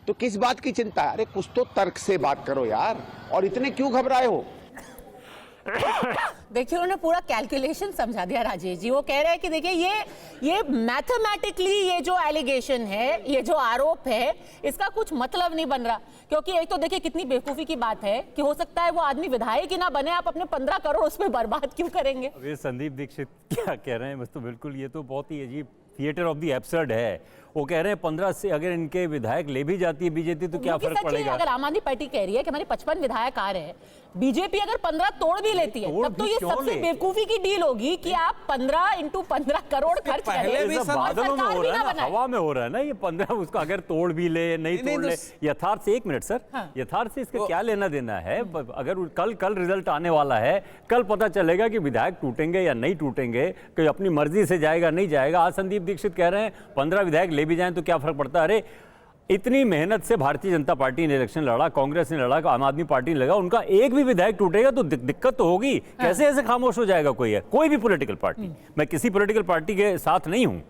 तो किस बात की चिंता है? अरे कुछ तो तर्क से बात करो यार, और इतने क्यों घबराए हो? देखिए उन्होंने पूरा कैलकुलेशन समझा दिया राजेश जी। वो कह रहे हैं कि देखिए ये मैथमेटिकली ये जो एलिगेशन है, ये जो आरोप है, इसका कुछ मतलब नहीं बन रहा। क्योंकि एक तो देखिए कितनी बेवकूफी की बात है कि हो सकता है वो आदमी विधायक ही ना बने, आप अपने 15 करोड़ उसमें बर्बाद क्यों करेंगे? ये संदीप दीक्षित क्या कह रहे हैं, बस तो बिल्कुल ये तो बहुत ही अजीब थिएटर ऑफ द एब्सर्ड है। वो कह रहे हैं 15 से अगर इनके विधायक ले भी जाती है बीजेपी तो क्या फर्क पड़ेगा? अगर आम आदमी पार्टी कह रही है कि हमारे 55 विधायक आ रहे हैं, बीजेपी अगर 15 तोड़ भी लेती है तब तो ये सबसे बेवकूफी की डील होगी कि आप 15 × 15 करोड़ खर्च करें। बादलों में हो रहा है ना, हवा में हो रहा है ना ये 15, उसको अगर तोड़ भी ले नहीं तोड़ ले, यथार्थ से, एक मिनट सर, यथार्थ से इसका क्या लेना देना है? अगर कल रिजल्ट आने वाला है, कल पता चलेगा कि विधायक टूटेंगे या नहीं टूटेंगे, कोई अपनी मर्जी से जाएगा नहीं जाएगा। आज संदीप दीक्षित कह रहे हैं 15 विधायक ले भी जाएं तो क्या फर्क पड़ता है? अरे इतनी मेहनत से भारतीय जनता पार्टी ने इलेक्शन लड़ा, कांग्रेस ने लड़ा, आम आदमी पार्टी ने लगा, उनका एक भी विधायक टूटेगा तो दिक्कत तो होगी। कैसे ऐसे खामोश हो जाएगा कोई भी पॉलिटिकल पार्टी? मैं किसी पॉलिटिकल पार्टी के साथ नहीं हूं,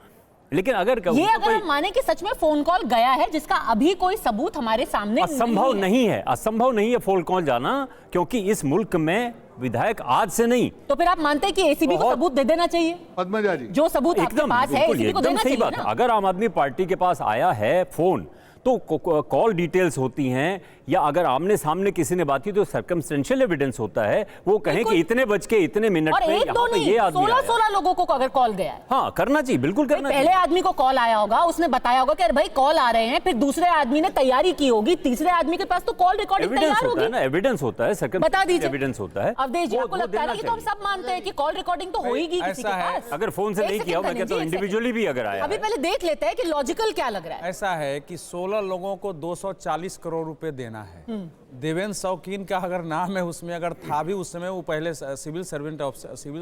लेकिन अगर हम माने कि सच में फोन कॉल गया है जिसका अभी कोई सबूत हमारे सामने असंभव नहीं है फोन कॉल जाना, क्योंकि इस मुल्क में विधायक आज से नहीं। तो फिर आप मानते हैं कि एसीबी को सबूत दे देना चाहिए? पद्मजा जी, जो सबूत आपके पास है एसीबी को देना चाहिए ना? अगर आम आदमी पार्टी के पास आया है फोन तो कॉल डिटेल्स होती हैं, या अगर आमने सामने किसी ने बात की तो सर्कमस्टेंशियल एविडेंस होता है। वो कहें कि इतने बज के इतने मिनट में यहाँ पे ये आदमी 16 लोगों को अगर कॉल गया है, हाँ करना चाहिए, बिल्कुल करना चाहिए। पहले आदमी को कॉल आया होगा, उसने बताया होगा कि अरे भाई कॉल आ रहे हैं, फिर दूसरे आदमी ने तैयारी की होगी, तीसरे आदमी के पास तो कॉल रिकॉर्डिंग तैयार होगी ना, एविडेंस होता है, बता दीजिए, एविडेंस होता है। अवधेश जी आपको लगता है कि तो हम सब मानते हैं कि कॉल रिकॉर्डिंग तो होगी किसी के पास? अगर फोन से नहीं किया, मैं कहता हूं इंडिविजुअली भी अगर आया, अभी पहले देख लेते हैं कि लॉजिकल क्या लग रहा है। ऐसा है कि 16 लोगों को 240 करोड़ रुपए देना है। देवेंद्र शौकीन का अगर नाम है उसमें, अगर था भी उस समय, वो पहले सिविल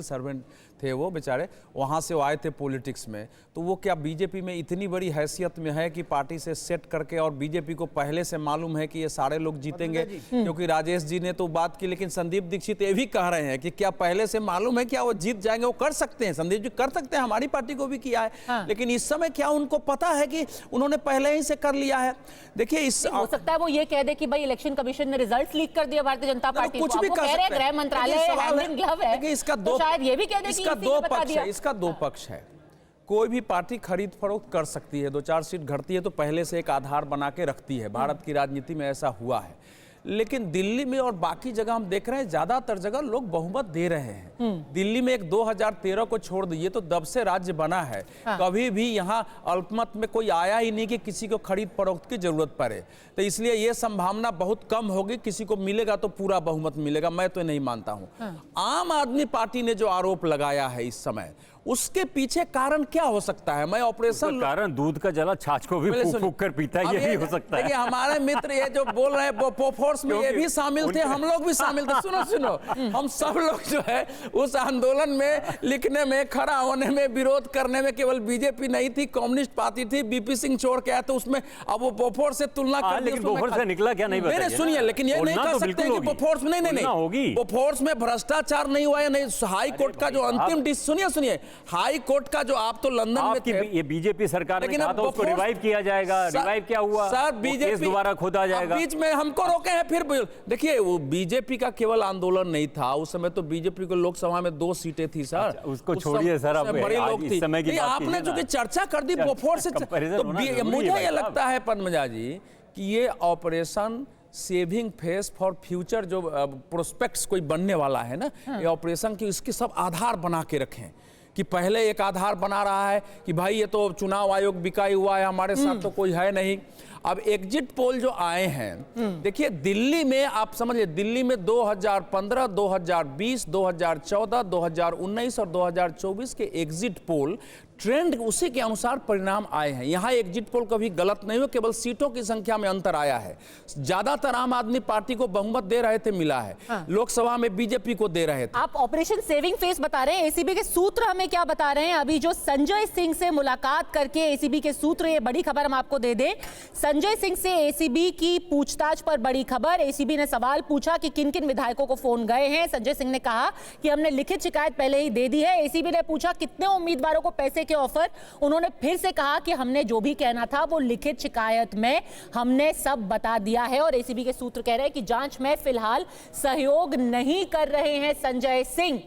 सर्वेंट थे, वो बेचारे वहाँ से वो आए थे पॉलिटिक्स में, तो वो क्या बीजेपी में इतनी बड़ी हैसियत में है कि पार्टी से सेट करके, और बीजेपी को पहले से मालूम है कि ये सारे लोग जीतेंगे, क्योंकि राजेश जी ने तो बात की, लेकिन संदीप दीक्षित ये भी कह रहे हैं कि क्या पहले से मालूम है, क्या वो जीत जाएंगे? वो कर सकते हैं, संदीप जी कर सकते हैं, हमारी पार्टी को भी किया है, लेकिन इस समय क्या उनको पता है कि उन्होंने पहले ही से कर लिया है? देखिए, हो सकता है वो ये कह दे कि भाई इलेक्शन कमीशन ऑपरेशन ने रिजल्ट लीक कर दिया भारतीय जनता पार्टी कुछ को? भी आपको कर कह रहे हैं सकते हैं। गृह मंत्रालय देखिए, सवाल हैंड इन ग्लव है, देखिए, इसका तो शायद ये भी कह दें कि इसका इसी दो ने बता पक्ष दिया। है, इसका दो पक्ष है। कोई भी पार्टी खरीद फरोख्त कर सकती है, 2-4 सीट घटती है तो पहले से एक आधार बना के रखती है। भारत की राजनीति में ऐसा हुआ है, लेकिन दिल्ली में और बाकी जगह हम देख रहे हैं ज्यादातर जगह लोग बहुमत दे रहे हैं। दिल्ली में एक 2013 को छोड़ दीजिए तो तब से राज्य बना है, कभी भी यहाँ अल्पमत में कोई आया ही नहीं कि किसी को खरीद फरोख्त की जरूरत पड़े। तो इसलिए ये संभावना बहुत कम होगी, किसी को मिलेगा तो पूरा बहुमत मिलेगा, मैं तो नहीं मानता हूं। आम आदमी पार्टी ने जो आरोप लगाया है इस समय, उसके पीछे कारण क्या हो सकता है? मैं ऑपरेशन कारण दूध का जला छाछ को भी फूक फूक कर पीता है, ये भी हो सकता है। देखिए, हमारे मित्र ये जो बोल रहे हैं बोफोर्स में, ये भी शामिल थे, हम लोग भी शामिल थे। सुनो सुनो, हम सब लोग जो है उस आंदोलन में, लिखने में, खड़ा होने में, विरोध करने में केवल बीजेपी नहीं थी, कम्युनिस्ट पार्टी थी, बीपी सिंह छोड़ के आए तो उसमें अब वो बोफोर्स से तुलना कर दी। लेकिन बोफोर्स से निकला क्या नहीं बताइए? सुनिए, लेकिन ये नहीं कर सकते कि बोफोर्स में नहीं बोफोर्स में भ्रष्टाचार नहीं हुआ है, नहीं। हाई कोर्ट का जो अंतिम सुनिए हाई कोर्ट का जो, आप तो लंदन में थे, ये बीजेपी सरकार ने लेकिन कहा अब था उसको रिवाइव किया जाएगा। रिवाइव क्या हुआ? सर, वो बीजेपी केस दोबारा खोदा जाएगा। बीच में हमको रोके हैं। फिर देखिए, वो बीजेपी का केवल आंदोलन नहीं था उस समय, तो बीजेपी को लोकसभा में 2 सीटें थी सर। अच्छा, उसको छोड़िए सर, अब बड़ी लोग इस समय की थी। बात आपने जो चर्चा कर दी बोफोर्स से, तो मुझे ये लगता है पद्मजा जी कि ये operation saving face for future जो प्रोस्पेक्ट्स कोई बनने वाला है ना, ये ऑपरेशन की इसके सब आधार बना के रखें। कि पहले एक आधार बना रहा है कि भाई ये तो चुनाव आयोग बिकाई हुआ है, हमारे साथ तो कोई है नहीं। अब एग्जिट पोल जो आए हैं, देखिए दिल्ली में, आप समझिए दिल्ली में 2015, 2020, 2014, 2019 और 2024 के एग्जिट पोल ट्रेंड उसी के अनुसार परिणाम आए हैं। यहाँ एग्जिट पोल कभी गलत नहीं हुआ, केवल सीटों की संख्या में अंतर आया है। ज्यादातर आम आदमी पार्टी को बहुमत दे रहे थे, मिला है। लोकसभा में बीजेपी को दे रहे थे। आप ऑपरेशन सेविंग फेस बता रहे हैं, एसीबी के सूत्र हमें क्या बता रहे हैं? अभी जो संजय सिंह से मुलाकात करके एसीबी के सूत्र, ये बड़ी खबर हम आपको दे दें। संजय सिंह से एसीबी की पूछताछ पर बड़ी खबर। एसीबी ने सवाल पूछा कि किन किन विधायकों को फोन गए हैं। संजय सिंह ने कहा कि हमने लिखित शिकायत पहले ही दे दी है। एसीबी ने पूछा कितने उम्मीदवारों को पैसे के ऑफर, उन्होंने फिर से कहा कि हमने जो भी कहना था वो लिखित शिकायत में हमने सब बता दिया है। और एसीबी के सूत्र कह रहे हैं कि जांच में फिलहाल सहयोग नहीं कर रहे हैं संजय सिंह।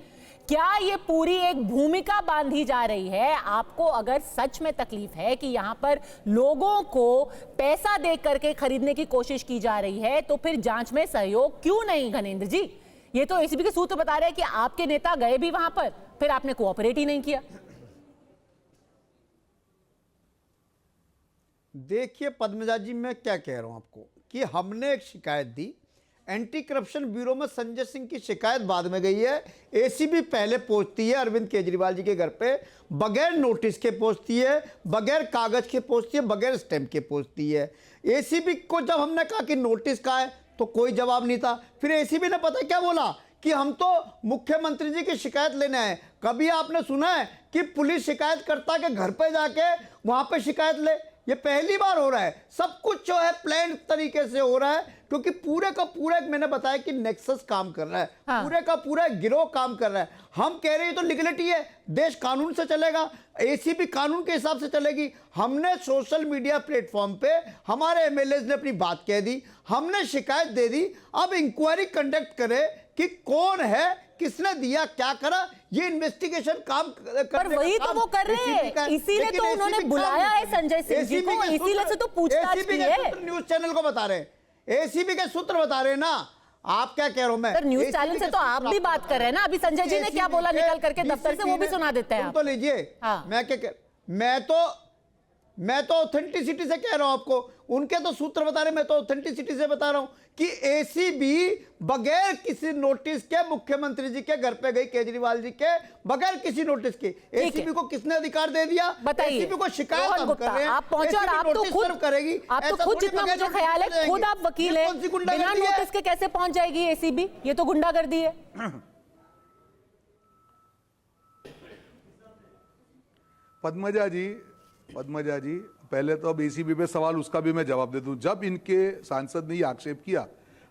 क्या ये पूरी एक भूमिका बांधी जा रही है? आपको अगर सच में तकलीफ है कि यहां पर लोगों को पैसा दे करके खरीदने की कोशिश की जा रही है, तो फिर जांच में सहयोग क्यों नहीं? घनेंद्र जी, ये तो एसीबी के सूत्र बता रहे हैं कि आपके नेता गए भी वहां पर, फिर आपने कोऑपरेट ही नहीं किया। देखिए पद्मजा जी, मैं क्या कह रहा हूं आपको कि हमने एक शिकायत दी, एंटी करप्शन ब्यूरो में संजय सिंह की शिकायत बाद में गई है। एसीबी पहले पहुंचती है अरविंद केजरीवाल जी के घर पे, बगैर नोटिस के पहुंचती है, बगैर कागज के पहुंचती है, बगैर स्टैंप के पहुंचती है। एसीबी को जब हमने कहा कि नोटिस का है तो कोई जवाब नहीं था। फिर एसीबी ने पता क्या बोला कि हम तो मुख्यमंत्री जी की शिकायत लेने आए। कभी आपने सुना है कि पुलिस शिकायतकर्ता के घर पे जाके वहां पे शिकायत ले? ये पहली बार हो रहा है। सब कुछ जो है प्लान तरीके से हो रहा है, क्योंकि पूरे का पूरा, मैंने बताया कि नेक्सस काम कर रहा है। पूरे का पूरा गिरोह काम कर रहा है। हम कह रहे हैं तो लीगलिटी है, देश कानून से चलेगा, एसीबी कानून के हिसाब से चलेगी। हमने सोशल मीडिया प्लेटफॉर्म पे हमारे एमएलए ने अपनी बात कह दी, हमने शिकायत दे दी। अब इंक्वायरी कंडक्ट करे कि कौन है, किसने दिया, क्या करा, ये इन्वेस्टिगेशन काम पर वही तो वो कर रहे हैं, इसीलिए तो उन्होंने बुलाया है संजय सिंह जी को, इसीलिए से तो पूछताछ की है। न्यूज चैनल को बता रहे हैं, एसीबी के सूत्र बता रहे हैं ना। आप क्या कह रहे हो? मैं सर, न्यूज चैनल से तो आप भी बात कर रहे हैं ना। अभी संजय जी ने क्या बोला निकल करके दफ्तर से, वो भी सुना देते हैं। तो लीजिए, मैं क्या मैं तो ऑथेंटिसिटी से कह रहा हूं आपको, उनके तो सूत्र बता रहे, मैं तो ऑथेंटिसिटी से बता रहा हूं कि एसीबी बगैर किसी नोटिस के मुख्यमंत्री जी के घर पे गई, केजरीवाल जी के, बगैर किसी नोटिस के। एसीबी को किसने अधिकार दे दिया? बताइए। एसीबी को शिकायत हम कर रहे हैं, आप पहुंचे और आप तो खुद करेगी, आप तो खुद, जितना मुझे ख्याल है खुद आप वकील हैं, बिना नोटिस के कैसे पहुंच जाएगी एसीबी? ये तो गुंडागर्दी है। पद्मजा जी, पहले तो अब एसीबी पे सवाल, उसका भी मैं जवाब दे दूं। जब इनके सांसद ने ये आक्षेप किया,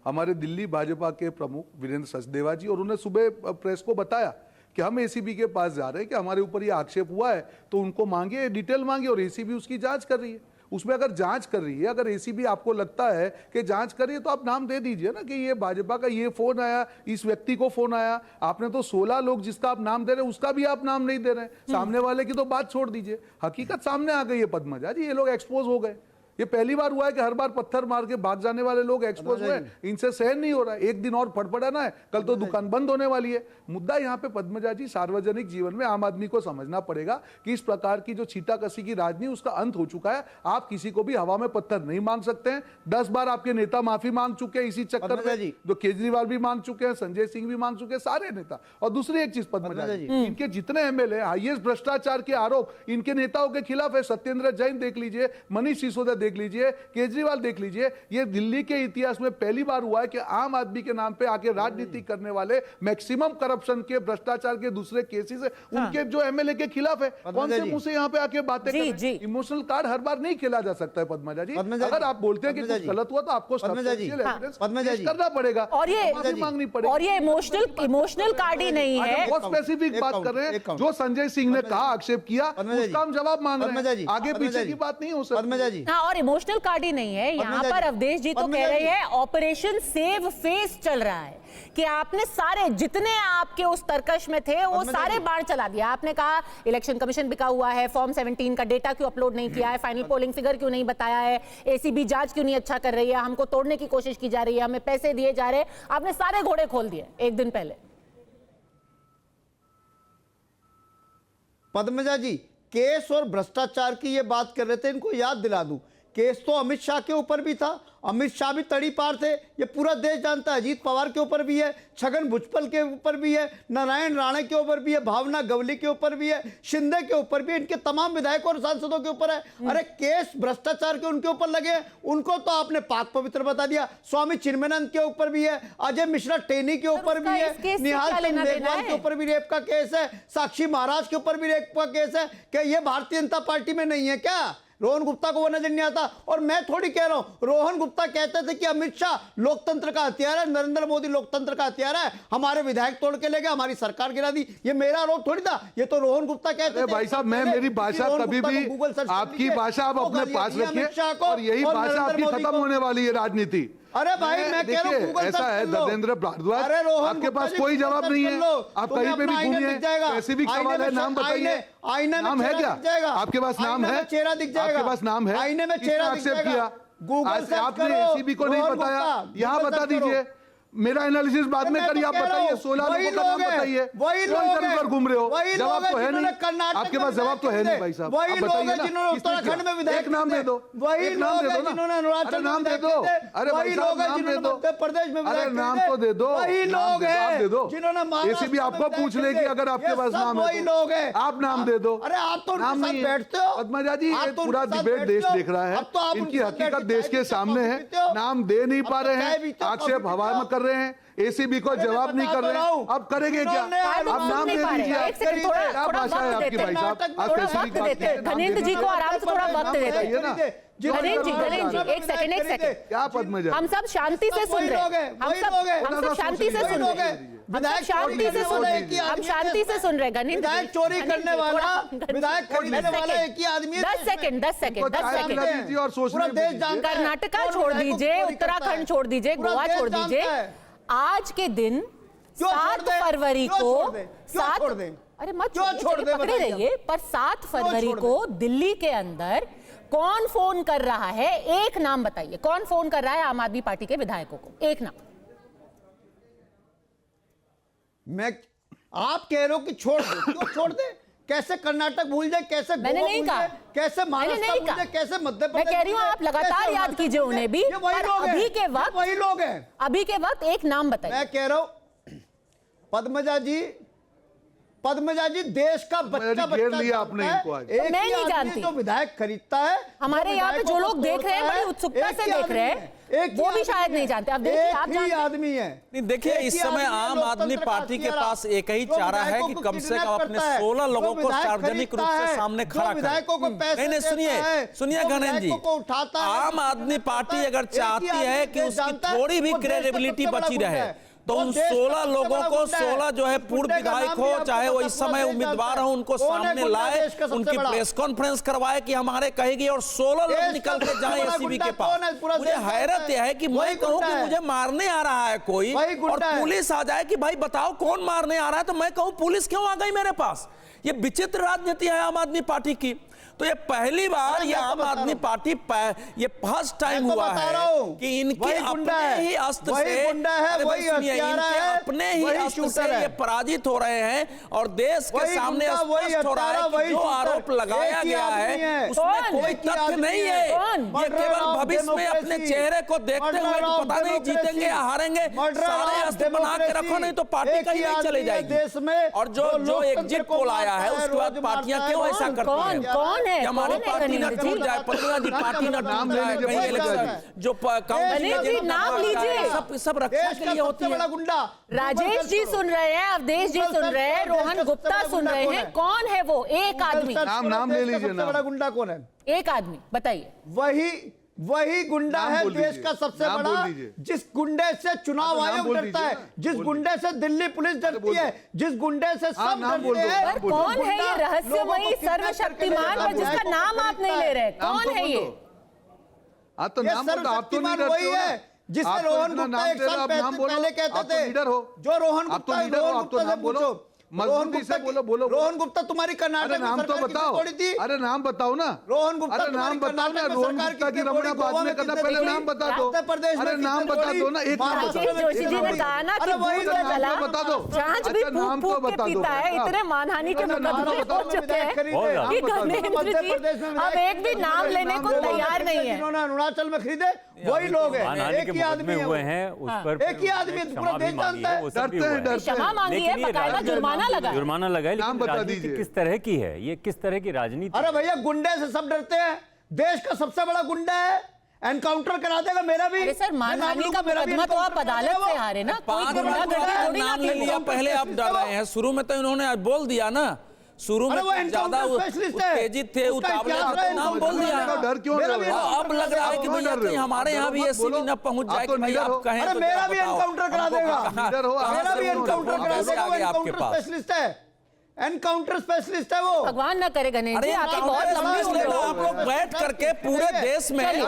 हमारे दिल्ली भाजपा के प्रमुख वीरेंद्र सचदेवा जी, और उन्हें सुबह प्रेस को बताया कि हम एसीबी के पास जा रहे हैं कि हमारे ऊपर ये आक्षेप हुआ है, तो उनको मांगे, डिटेल मांगे, और एसीबी उसकी जांच कर रही है। उसमें अगर जांच कर रही है, अगर एसीबी आपको लगता है कि जांच कर रही है तो आप नाम दे दीजिए ना कि ये भाजपा का ये फोन आया, इस व्यक्ति को फोन आया। आपने तो 16 लोग जिसका आप नाम दे रहे हैं उसका भी आप नाम नहीं दे रहे हैं, सामने वाले की तो बात छोड़ दीजिए। हकीकत सामने आ गई है पद्मजा जी, ये लोग एक्सपोज हो गए। ये पहली बार हुआ है कि हर बार पत्थर मार के भाग जाने वाले लोग एक्सपोज हुए, इनसे सहन नहीं हो रहा है। एक दिन और फड़फड़ाना है, कल तो दुकान बंद होने वाली है। मुद्दा यहाँ पे पद्मजा जी, सार्वजनिक जीवन में आम आदमी को समझना पड़ेगा कि इस प्रकार की जो छींटाकसी की राजनीति उसका अंत हो चुका है। आप किसी को भी हवा में पत्थर नहीं मांग सकते हैं। 10 बार आपके नेता माफी मांग चुके हैं इसी चक्कर में, जो केजरीवाल भी मांग चुके हैं, संजय सिंह भी मांग चुके हैं, सारे नेता। और दूसरी एक चीज पद्मजा जी, इनके जितने एमएलए हाईएस्ट भ्रष्टाचार के आरोप इनके नेताओं के खिलाफ है। सत्येंद्र जैन देख लीजिए, मनीष सिसोदिया देख लीजिए, केजरीवाल देख लीजिए। ये दिल्ली के इतिहास में पहली बार हुआ है कि आम आदमी के नाम पे आके राजनीति करने वाले, मैक्सिमम करप्शन के, भ्रष्टाचार के दूसरे केसेस है उनके जो एमएलए के खिलाफ है। कौन से मुंह से यहाँ पे आके बातें कर रहे हैं? इमोशनल कार्ड हर बार नहीं खेला जा सकता है पद्मजा जी। अगर आप बोलते हैं कि कुछ गलत हुआ तो आपको करना पड़ेगा और ये मांगनी पड़ेगी। और ये इमोशनल कार्ड ही नहीं है, बहुत स्पेसिफिक बात कर रहे हैं। जो संजय सिंह ने कहा, आक्षेप किया, उसका हम जवाब मांग रहे हैं। आगे पीछे की बात नहीं हो सकती। हाँ, और इमोशनल कार्ड ही नहीं है। यहाँ पर अवधेश जी तो कह रहे हैं ऑपरेशन सेव फेस चल रहा है कि आपने सारे जितने आपके उस तर्कश में थे वो सारे बाढ़ चला दिया। आपने कहा इलेक्शन कमीशन बिका हुआ है, फॉर्म 17 का डेटा क्यों अपलोड नहीं किया है, फाइनल पोलिंग फिगर क्यों नहीं बताया है, एसीबी जांच क्यों नहीं अच्छा कर रही है, हमको तोड़ने की कोशिश की जा रही है, हमें पैसे दिए जा रहे हैं। आपने सारे घोड़े खोल दिए एक दिन पहले। पद्मजा जी, केस और भ्रष्टाचार की ये बात कर रहे थे, इनको याद दिला दूं, केस तो अमित शाह के ऊपर भी था, अमित शाह भी तड़ी पार थे, ये पूरा देश जानता है। अजीत पवार के ऊपर भी है, छगन भुजबल के ऊपर भी है, नारायण राणे के ऊपर भी है, भावना गवली के ऊपर भी है, शिंदे के ऊपर भी है, इनके तमाम विधायकों और सांसदों के ऊपर है। अरे केस भ्रष्टाचार के उनके ऊपर लगे, उनको तो आपने पाक पवित्र बता दिया। स्वामी चिन्मयानंद के ऊपर भी है, अजय मिश्रा टेनी के ऊपर भी है, निहाल चंद मेघवाल के ऊपर भी रेप का केस है, साक्षी महाराज के ऊपर भी रेप का केस है। क्या ये भारतीय जनता पार्टी में नहीं है क्या? रोहन गुप्ता को वो नजर नहीं आता। और मैं थोड़ी कह रहा हूं, रोहन गुप्ता कहते थे कि अमित शाह लोकतंत्र का हथियार है, नरेंद्र मोदी लोकतंत्र का हथियार है, हमारे विधायक तोड़ के ले गए, हमारी सरकार गिरा दी। ये मेरा आरोप थोड़ी था, ये तो रोहन गुप्ता कहते थे। भाई साहब, मैं मेरी भाषा कभी भी, आपकी भाषा आप अपने पास रखिए और यही भाषा आपकी खत्म होने वाली है राजनीति। अरे भाई, मैं कह रहा हूं, ऐसा है धर्मेंद्र भारद्वाज, आपके पास कोई जवाब नहीं है, आप कहीं पे भी घूमिए, कैसे भी सवाल है, नाम बताइए, नाम है क्या आपके पास? नाम है, चेहरा दिख जाएगा आपके पास नाम है, आईने में चेहरा एक्सेप्ट किया, गूगल से आपने एसीबी को नहीं बताया, यहाँ बता दीजिए। मेरा एनालिसिस बाद में करिए, आप बताइए 16 लोगों का नाम बताइए, वही लोग घूम रहे हो, जवाब तो है नहीं, आपके पास जवाब तो है नहीं भाई साहब। वही लोग हैं जिन्होंने उत्तराखंड में विधायक, एक नाम दे दो, वही लोग हैं जिन्होंने अरुणाचल नाम दे दो, अरे वही लोग हैं जिन्होंने मध्य प्रदेश में विधायक, नाम तो दे दो, वही लोग हैं जिन्होंने एसीबी आपको पूछ लेगी अगर आपके पास नाम है, वही लोग हैं, आप नाम दे दो। अरे आप तो नाम नहीं बैठते हो पद्मजा जी, पूरा डिबेट देश देख रहा है, इनकी हकीकत देश के सामने है, नाम दे नहीं पा रहे हैं, आक्षेप हवा में कर रहे हैं, एसीबी को जवाब नहीं कर रहे हैं, अब करेंगे क्या? आप नाम दे दीजिए, क्या भाषा है आपकी भाई साहब? आप धनेंद्र जी को आराम से थोड़ा वक्त देते हैं। गणेश जी, एक सेकंड। क्या पद्मजा, हम सब शांति से सुन रहे हैं, हम सब शांति से सुन रहे हैं, विधायक शांति से सुन रहे हैं, हम शांति से सुन रहे हैं। गणेश विधायक चोरी करने वाला, विधायक खरीदने वाला एक ही आदमी है। 10 सेकंड और पूरा देश जानता है। कर्नाटका छोड़ दीजिए, उत्तराखंड छोड़ दीजिए, गोवा छोड़ दीजिए, आज के दिन 7 फरवरी को अरे मत छोड़िए, पकड़े रहिए, पर 7 फरवरी को दिल्ली के अंदर कौन फोन कर रहा है? एक नाम बताइए, कौन फोन कर रहा है आम आदमी पार्टी के विधायकों को? एक नाम। आप कह रहे हो कि छोड़ दे, क्यों छोड़ दे? कैसे कर्नाटक भूल जाए, कैसे मैंने नहीं कहा, कैसे महाराष्ट्र भूल जाए, कैसे मध्य प्रदेश? मैं कह रही हूँ आप लगातार याद कीजिए उन्हें भी। अभी के वक्त वही लोग हैं, अभी के वक्त एक नाम बताइए। मैं कह रहा हूं पद्मजा जी देश का बच्चा लिया आपने इनको आज। एक मैं ही नहीं जानती, जो विधायक खरीदता है, हमारे यहाँ पे जो लोग देख रहे हैं बड़ी उत्सुकता से देख रहे हैं, वो भी शायद नहीं जानते। अब देखिए, आप जानते आदमी है। नहीं, देखिए इस समय आम आदमी पार्टी के पास एक ही चारा है कि कम से कम अपने 16 लोगों को सार्वजनिक रूप से सामने खड़ा करें। नहीं, सुनिए गणेश जी, आम आदमी पार्टी अगर चाहती है कि उसकी थोड़ी भी क्रेडिबिलिटी बची रहे तो उन 16 लोगों को 16 जो है पूर्व विधायक हो चाहे वो इस समय उम्मीदवार हो उनको सामने लाए, उनकी प्रेस कॉन्फ्रेंस करवाए कि हमारे कहेगी, और 16 लोग निकल के जाए एसीबी के पास। मुझे हैरत यह है कि मैं कहूं कि मुझे मारने आ रहा है कोई और पुलिस आ जाए कि भाई बताओ कौन मारने आ रहा है, तो मैं कहूं पुलिस क्यों आ गई मेरे पास। ये विचित्र राजनीति है आम आदमी पार्टी की। तो ये पहली बार ये आम आदमी पार्टी ये फर्स्ट टाइम हुआ है कि इनके अपने ही अस्त्र से अपने ही अस्त्र से ये पराजित हो रहे हैं और देश के सामने स्पष्ट हो रहा है कि जो आरोप लगाया गया है उसमें कोई तथ्य नहीं है। ये केवल भविष्य में अपने चेहरे को देखते हुए कि पता नहीं जीतेंगे या हारेंगे, सारे अस्त्र बना के रखो नहीं तो पार्टी कहीं नहीं चली जाएगी। और जो एग्जिट पोल आया है उसके बाद पार्टियां क्यों ऐसा करती हैं? हमारी पार्टी ना टूट जाए, पंद्रह जी पार्टी ना नाम जाए कहीं इलेक्शन जो नाम लीजिए, सब रक्षा के लिए होती है। राजेश जी सुन रहे हैं, अवधेश जी सुन रहे हैं, रोहन गुप्ता सुन रहे हैं, कौन है वो एक आदमी? नाम ले लीजिए। सबसे बड़ा गुंडा कौन है? एक आदमी बताइए। वही गुंडा है देश का सबसे बड़ा, जिस गुंडे से चुनाव आयोग डरता है, जिस गुंडे से दिल्ली पुलिस डरती है, जिस गुंडे से सब डरते हैं। कौन है ये रहस्यमयी सर्वशक्तिमान पर जिसका नाम आप नहीं ले रहे? कौन है ये? तो नाम सर्वशक्तिमान वही है जिससे रोहन गुप्ता एक साल पहले कहते थे, जो रोहन गुप्ता से पूछो, रोहन गुप्ता तुम्हारी कर्नाटक नाम तो बताओ, अरे नाम बताओ ना, रोहन गुप्ता नाम बताओ ना, रोहन गुप्ता की रमणा बाद में करना, पहले नाम बता दो, अरे नाम बता दो ना, एक नाम जोशी जी ने कहा ना कि बता दो, जांच भी फूंक के पीता है, इतने मानहानि के मुकदमे हो चुके हैं कि गणेंद्र जी अब एक भी नाम लेने को तैयार नहीं है। जिन्होंने अरुणाचल में खरीदे वही लोग हैं, एक ही आदमी हुए हैं उस पर, एक ही आदमी पूरा देश जानता है। क्षमा मांगी है, बकायदा जुर्माना लगा है, नाम बता राजनीति दीजिए किस तरह की है, ये किस तरह की राजनीति? अरे भैया गुंडे से सब डरते हैं, देश का सबसे बड़ा गुंडा है, एनकाउंटर करा देगा मेरा भी। अरे सर मानहानि का मुकदमा तो आप अदालत से हारे ना, कोई गुंडागर्दी थोड़ी ना की। पहले आप डर रहे हैं, शुरू में तो इन्होंने बोल दिया ना, शुरू में ज्यादा उत्तेजित थे, उतावले थे, नाम बोल दिया। डर क्यों? अब लग रहा है कि भैया कहीं हमारे यहाँ भी एसीबी न पहुंच जाए कि भाई आप कहें तो मेरा भी एनकाउंटर करा देगा, मेरा भी एनकाउंटर करा देगा, वो एनकाउंटर स्पेशलिस्ट है, एनकाउंटर स्पेशलिस्ट है वो। भगवान ना करे गणेश जी, आपकी बहुत लंबी उम्र है। आप लोग बैठ करके पूरे देश में एक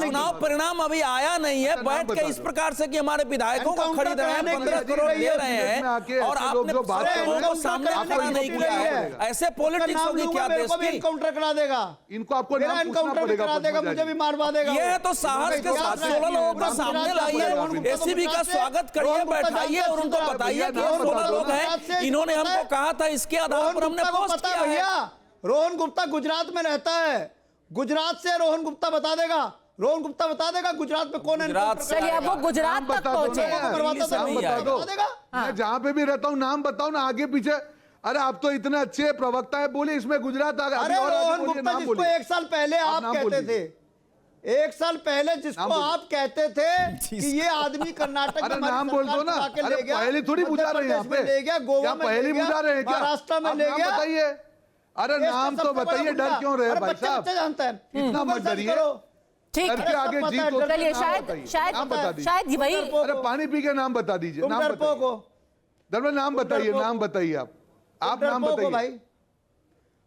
चुनाव परिणाम अभी आया नहीं है, बैठ के इस प्रकार से कि हमारे विधायकों को खरीद रहे हैं, 15 करोड़ दे रहे हैं और आपने लोगों को सामने खड़ा नहीं किया है। ऐसे पॉलिटिक्स होगी क्या देश की? एनकाउंटर करा देगा, इनको आपको एनकाउंटर करा देगा, मुझे भी मारवा देगा। ये तो साहस के साथ 16 लोगों को सामने लाइए, एसीबी का स्वागत करिए, बैठाइए और उनको बताइए कि 16 लोग हैं, इन्होंने हमको कहा था, इसके आधार पर हमने पोस्ट किया है। रोहन गुप्ता गुजरात में रहता है, गुजरात से रोहन गुप्ता बता देगा, रोहन गुप्ता बता देगा गुजरात में कौन है। चलिए अब वो गुजरात तक पहुंचे, मैं जहाँ पे भी रहता हूँ नाम बताओ ना, आगे पीछे। अरे आप तो इतने अच्छे प्रवक्ता है, बोले इसमें गुजरात आ गया। अरे रोहन गुप्ता जिसको एक साल पहले आप कहते थे, एक साल पहले जिसको आप कहते थे कि ये आदमी कर्नाटक में नाम बोल दो ना, ले गया, पहले थोड़ी बुझा रहे हैं यहाँ पे, ले गया, गोवा में पहले बुझा रहे हैं क्या, महाराष्ट्र में ले गया, बताइए। अरे नाम तो बताइए, डर क्यों रहे भाई साहब? जानता है, इतना मत डरिए, ठीक डर के आगे जीत हो। चलिए शायद वही। अरे पानी पी के नाम बता दीजिए, नाम बताइए, नाम बताइए, नाम बताइए, आप नाम बताइए भाई।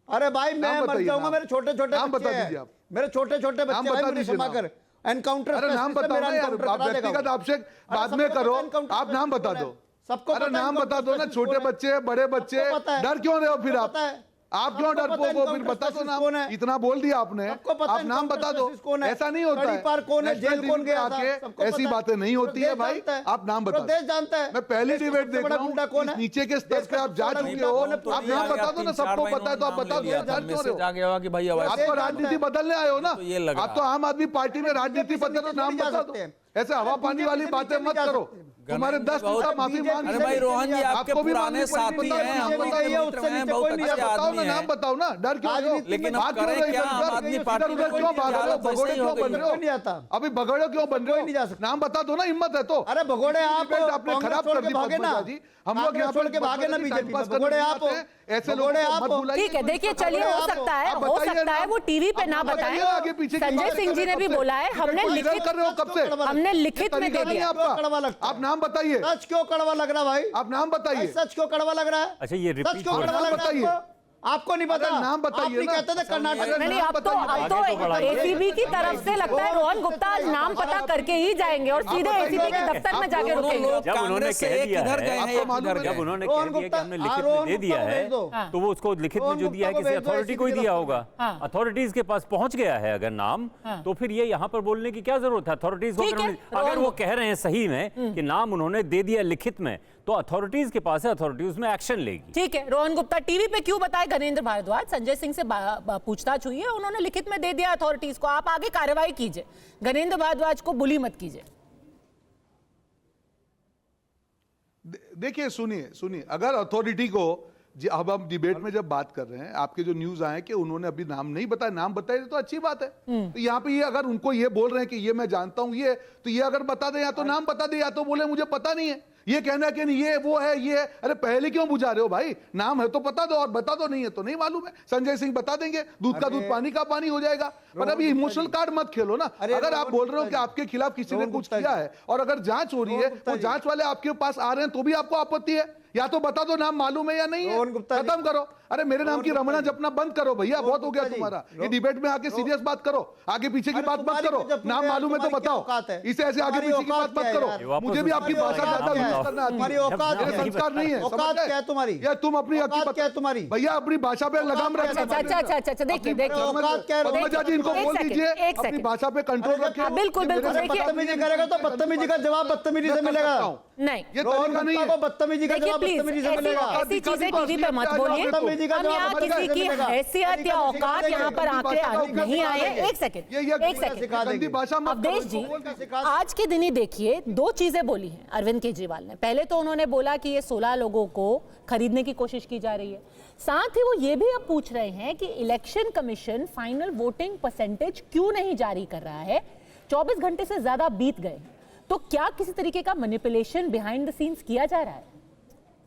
अरे भाई मैं मर जाऊंगा, मेरे छोटे छोटे नाम बता दीजिए आप, मेरे छोटे छोटे बच्चे हैं, मुझे क्षमा कर। एनकाउंटर, अरे नाम बताओ यार, आप व्यक्तिगत आपसे बाद में करो, आप नाम बता दो सबको। अरे नाम बता दो ना, छोटे बच्चे बड़े बच्चे, डर क्यों रहे हो फिर आप क्यों डरपोक हो? फिर बता दो नाम, इतना बोल दिया आपने, आप नाम बता दो। ऐसा नहीं होता है, जेल कौन गया आके, ऐसी बातें नहीं होती है भाई, आप नाम बता दो। जानता है, मैं पहली डिबेट देख रहा हूँ, नीचे के स्तर पे आप जा चुके हो, आप नाम बता दो ना, सबको पता है तो आप बता दो। आपको राजनीति बदलने आए हो ना, आप तो आम आदमी पार्टी में राजनीति बदलो, नाम बता दो। ऐसे हवा पानी वाली बातें मत करो, तुम्हारे 10 माफी मांग। अरे भाई रोहन जी आपके पुराने साथी हैं, हम बहुत अच्छे आदमी हैं, नाम बताओ ना, डर क्यों? लेकिन आप करें क्या? आम आदमी पार्टी में क्यों भाग रहे हो? भगोड़े क्यों बन रहे हो? अभी भगोड़े क्यों बन रहे हो? नाम बता दो ना, हिम्मत है तो। अरे भगोड़े आप आपने खराब कर दी जी, हम लोग यहाँ छोड़ के भागे ना बीजेपी, भगोड़े आप ऐसे लोगों भगोड़े को आप मत हो। बुलाइए। ठीक है, देखिए चलिए, हो सकता है आप बताइए वो टीवी पे ना आप बताएं। आगे पीछे की संजय बात सिंह जी ने भी कब से? बोला है, हमने ये लिखित कर रहे हो कब से? हमने लिखित में दे तरीका नहीं दिया। आपका। कड़वा लगता है। आप नाम बताइए, सच क्यों कड़वा लग रहा भाई? आप नाम बताइए। सच क्यों कड़वा लग रहा है? अच्छा, ये सच रिपीट क्यों हो कड़वा रहा लग रहा है बताइए। आपको? आपको नहीं पता? अरे नाम बताइए आप नहीं ना। कहते थे कर्नाटक? नहीं, अब तो आगे तो बढ़ाइए। एसीबी की तरफ से लगता है रोहन गुप्ता आज नाम पता करके ही जाएंगे और सीधे एसीबी के दफ्तर में जाके दोनों रुकेंगे। लोग जब उन्होंने कांग्रेस से कह एक दिया इधर है, गए हैं, आपको एक मालूम इधर है? गए। जब उन्होंने रोहन कह दिया कि गुप्ता, हमने हाँ, लिखित में रोहन दे दिया गुप्ता को है, भेज दो। तो वो उसको लिखित में रोहन जो दिया है गुप्ता को किसी भेज दो, अथॉरिटी को ही ऐसी दिया तरफ होगा। हाँ। अथॉरिटीज के पास पहुंच गया है अगर नाम, तो फिर ये यहाँ पर बोलने की क्या जरूरत है? अथॉरिटीज को ठीक है, अगर वो कह रहे हैं सही में कि नाम उन्होंने दे दिया लिखित में, तो अथॉरिटीज के पास है, अथॉरिटी उसमें एक्शन लेगी। ठीक है, रोहन गुप्ता टीवी पे क्यों बताए? घनेंद्र भारद्वाज, संजय सिंह से पूछताछ हुई है, उन्होंने लिखित में दे दिया अथॉरिटीज को, आप आगे कार्रवाई कीजिए। घनेंद्र भारद्वाज को बुली मत कीजिए। देखिए, सुनिए, अगर अथॉरिटी को अब हम डिबेट में जब बात कर रहे हैं, आपके जो न्यूज आए कि उन्होंने अभी नाम नहीं बताया, नाम बताए तो अच्छी बात है। तो यहाँ पे ये अगर उनको ये बोल रहे हैं कि ये मैं जानता हूं, ये तो ये अगर बता दे, या तो नाम बता दे, या तो बोले मुझे पता नहीं है। ये कहना कि नहीं ये वो है ये है, अरे पहले क्यों बुझा रहे हो भाई? नाम है तो बता दो, और बता दो नहीं है तो नहीं मालूम है। संजय सिंह बता देंगे, दूध का दूध पानी का पानी हो जाएगा। पर अभी इमोशनल कार्ड मत खेलो ना। अगर आप बोल रहे हो कि आपके खिलाफ किसी ने कुछ किया है और अगर जांच हो रही है, तो जांच वाले आपके पास आ रहे हैं तो भी आपको आपत्ति है? या तो बता दो नाम मालूम है या नहीं है, खत्म करो। अरे मेरे नाम की रमणा जपना बंद करो भैया, बहुत हो गया तुम्हारा। ये डिबेट में आके सीरियस बात करो, आगे पीछे की बात मत करो। नाम मालूम है तो बताओ, इसे ऐसे आगे पीछे की बात मत करो। मुझे भी आपकी भाषा ज्यादा यूज करना आती है, मेरे संस्कार नहीं है। औकात क्या है तुम्हारी? या तुम अपनी औकात क्या है तुम्हारी? भैया अपनी भाषा पे लगाम रखना। अच्छा, देखिए औकात क्या है? पद्मजा जी, इनको एक बोल सेकंड, दीजिए एक अपनी सेकंड। भाषा पे कंट्रोल रखें। बिल्कुल, बिल्कुल, देखिए। बदतमीजी करेगा तो बदतमीजी का जवाब बदतमीजी से मिलेगा। नहीं, ये रोहन तरीका नहीं गुप्ता है। को बदतमीजी का देखिए जवाब प्लीज, बदतमीजी से मिलेगा। ऐसी चीजें टीवी पे मत बोलिए। बदतमीजी का हम जवाब यहाँ बदतमीजी किसी से की मिलेगा। हैसियत या औकात यहाँ पर आंकड़े नहीं आए। एक सेकंड, एक सेकंड। गंदी भाषा मत करो, अवधेश जी, इनको बोल के आज के दिन ही देखिए, दो चीजें बोली हैं अरविंद केजरीवाल ने। पहले तो उन्होंने बोला कि ये 16 लोगों को खरीदने की कोशिश की जा रही है। साथ ही वो ये भी अब पूछ रहे हैं कि election commission final voting percentage क्यों नहीं जारी कर रहा है? 24 घंटे से ज्यादा बीत गए, तो क्या किसी तरीके का मैनिपुलेशन बिहाइंड द सीन्स किया जा रहा है?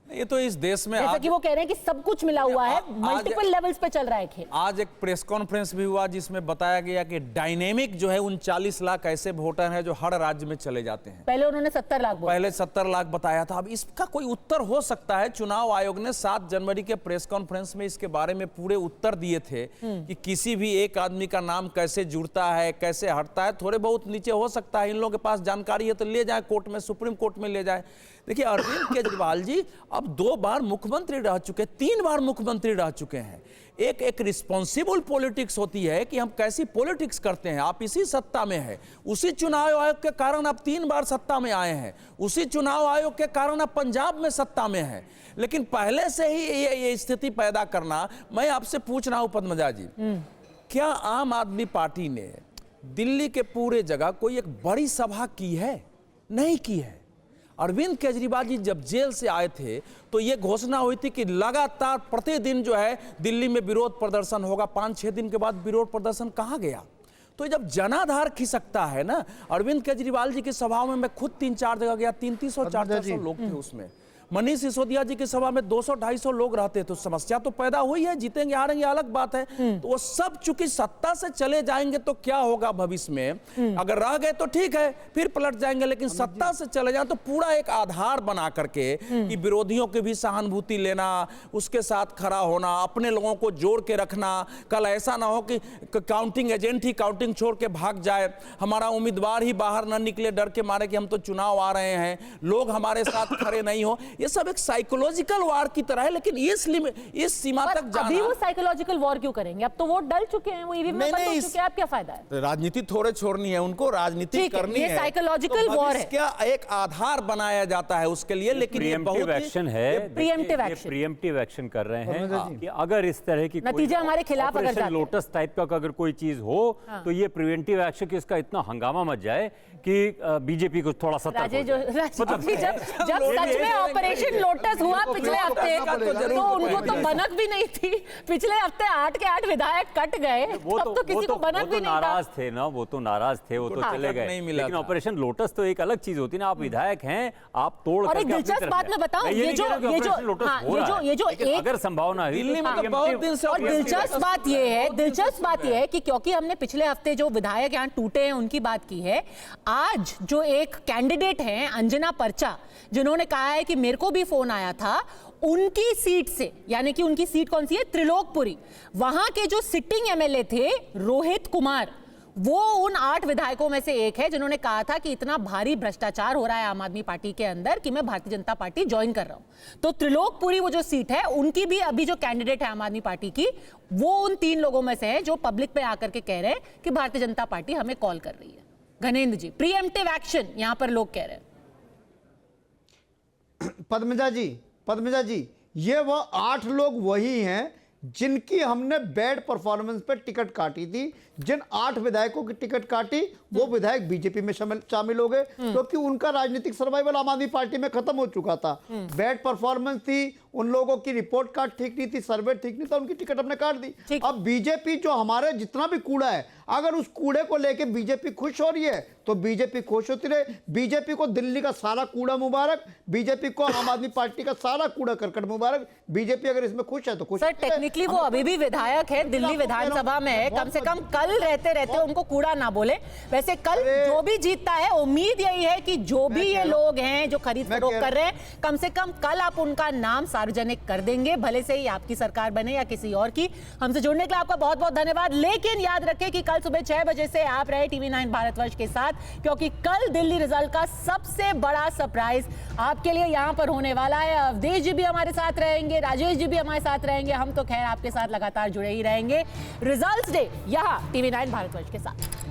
ये तो इस देश में जैसा कि वो कह रहे हैं कि सब कुछ मिला हुआ है, मल्टीपल लेवल्स पे चल रहा है खेल। आज एक प्रेस कॉन्फ्रेंस भी हुआ जिसमें बताया गया कि डायनेमिक जो है 39 लाख ऐसे वोटर हैं जो हर राज्य में चले जाते हैं। पहले उन्होंने 70 लाख बोला। पहले 70 लाख बताया था। अब इसका कोई उत्तर हो सकता है? चुनाव आयोग ने 7 जनवरी के प्रेस कॉन्फ्रेंस में इसके बारे में पूरे उत्तर दिए थे कि किसी भी एक आदमी का नाम कैसे जुड़ता है, कैसे हटता है। थोड़े बहुत नीचे हो सकता है, इन लोगों के पास जानकारी है तो ले जाए कोर्ट में, सुप्रीम कोर्ट में ले जाए। देखिए, अरविंद केजरीवाल जी अब 2 बार मुख्यमंत्री रह चुके, 3 बार मुख्यमंत्री रह चुके हैं। एक रिस्पॉन्सिबल पॉलिटिक्स होती है कि हम कैसी पॉलिटिक्स करते हैं। आप इसी सत्ता में है, उसी चुनाव आयोग के कारण आप 3 बार सत्ता में आए हैं, उसी चुनाव आयोग के कारण आप पंजाब में सत्ता में हैं। लेकिन पहले से ही ये स्थिति पैदा करना, मैं आपसे पूछ रहा हूं पद्मजा जी, क्या आम आदमी पार्टी ने दिल्ली के पूरे जगह कोई एक बड़ी सभा की है? नहीं की है। अरविंद केजरीवाल जी जब जेल से आए थे तो यह घोषणा हुई थी कि लगातार प्रतिदिन जो है दिल्ली में विरोध प्रदर्शन होगा। 5-6 दिन के बाद विरोध प्रदर्शन कहाँ गया? तो जब जनाधार खिसकता है ना, अरविंद केजरीवाल जी की सभाओं में मैं खुद 3-4 जगह गया, 300-400 लोग थे उसमें। मनीष सिसोदिया जी की सभा में 200-250 लोग रहते, तो समस्या तो पैदा हुई है। जीतेंगे हारेंगे अलग बात है। तो वो सब चूंकि सत्ता से चले जाएंगे तो क्या होगा भविष्य में? अगर रह गए तो ठीक है, फिर पलट जाएंगे, लेकिन सत्ता से चले जाए तो पूरा एक आधार बना करके कि विरोधियों की भी सहानुभूति लेना, उसके साथ खड़ा होना, अपने लोगों को जोड़ के रखना। कल ऐसा ना हो कि काउंटिंग एजेंट ही काउंटिंग छोड़ के भाग जाए, हमारा उम्मीदवार ही बाहर न निकले डर के मारे कि हम तो चुनाव आ रहे हैं, लोग हमारे साथ खड़े नहीं हो। ये सब एक साइकोलॉजिकल वॉर की तरह है, लेकिन इस सीमा तक जाना। अभी वो साइकोलॉजिकल वॉर क्यों करेंगे? अब तो वोट डल चुके हैं, वो ईवीएम में बंद हो चुके हैं, अब क्या फायदा है? राजनीति थोड़े छोड़नी है उनको, राजनीति करनी है। ये साइकोलॉजिकल वॉर है, क्या एक आधार बनाया जाता है उसके लिए। लेकिन ये प्रीएम्प्टिव एक्शन है, प्रीएम्प्टिव एक्शन कर रहे हैं कि अगर इस तरह की नतीजा हमारे खिलाफ अगर जाते हैं, लोटस टाइप का अगर कोई चीज हो तो ये प्रिवेंटिव एक्शन कि इसका इतना हंगामा मच जाए कि बीजेपी को थोड़ा सतर्क हो जाए। जब सच में ऑपरेशन लोटस हुआ पिछले हफ्ते, तो उनको तो बनक भी नहीं थी। पिछले हफ्ते 8 के 8 विधायक कट गए, तब तो किसी को बनक भी नहीं था। नाराज थे ना, वो तो नाराज थे, वो तो चले गए। लेकिन ऑपरेशन लोटस तो एक अलग चीज होती है ना, आप विधायक हैं, आप तोड़ और एक दिलचस्प बात मैं बताऊं, ये जो एक अगर संभावना दिल्ली में तो बहुत दिन से, और दिलचस्प बात ये है कि क्योंकि हमने पिछले हफ्ते जो विधायक यहाँ टूटे हैं उनकी बात की है, आज जो एक कैंडिडेट हैं अंजना पर्चा, जिन्होंने कहा है कि मेरे को भी फोन आया था, उनकी सीट से, यानी कि उनकी सीट कौन सी है, त्रिलोकपुरी, वहां के जो सिटिंग एमएलए थे रोहित कुमार, वो उन 8 विधायकों में से एक है जिन्होंने कहा था कि इतना भारी भ्रष्टाचार हो रहा है आम आदमी पार्टी के अंदर कि मैं भारतीय जनता पार्टी ज्वाइन कर रहा हूं। तो त्रिलोकपुरी वो जो सीट है, उनकी भी अभी जो कैंडिडेट है आम आदमी पार्टी की, वो उन 3 लोगों में से है जो पब्लिक पे आकर के कह रहे हैं कि भारतीय जनता पार्टी हमें कॉल कर रही है। घनेंद्र जी, प्रीएम्प्टिव एक्शन यहां पर लोग कह रहे हैं। पद्मजा जी, ये वो 8 लोग वही हैं जिनकी हमने बैड परफॉर्मेंस पे टिकट काटी थी। जिन 8 विधायकों की टिकट काटी वो विधायक बीजेपी में शामिल हो गए, क्योंकि उनका राजनीतिक सर्वाइवल आम आदमी पार्टी में खत्म हो चुका था। बैड परफॉर्मेंस थी, उन लोगों की रिपोर्ट कार्ड ठीक नहीं थी, सर्वे ठीक नहीं था, उनकी टिकट हमने काट दी। अब बीजेपी जो हमारे जितना भी कूड़ा है, अगर उस कूड़े को लेके बीजेपी खुश हो रही है तो बीजेपी खुश होती रहे। बीजेपी को दिल्ली का सारा कूड़ा मुबारक, बीजेपी को आम आदमी पार्टी का सारा कूड़ा करकट मुबारक। बीजेपी अगर इसमें खुश है तो खुश। सर, टेक्निकली वो अभी भी विधायक है, दिल्ली विधानसभा में है, कम से कम कल रहते उनको कूड़ा ना बोले। वैसे कल जो भी जीतता है, उम्मीद यही है कि जो भी ये लोग हैं जो खरीद फरोख्त कर रहे हैं, कम से कम कल आप उनका नाम सार्वजनिक कर देंगे, भले से ही आपकी सरकार बने या किसी और की। हमसे जुड़ने के लिए आपका बहुत बहुत धन्यवाद। लेकिन याद रखें कि कल सुबह 6 बजे से आप रहे TV9 भारतवर्ष के साथ, क्योंकि कल दिल्ली रिजल्ट का सबसे बड़ा सरप्राइज आपके लिए यहां पर होने वाला है। अवधेश जी भी हमारे साथ रहेंगे, राजेश जी भी हमारे साथ रहेंगे, हम तो खैर आपके साथ लगातार जुड़े ही रहेंगे। रिजल्ट्स डे यहां TV9 भारतवर्ष के साथ।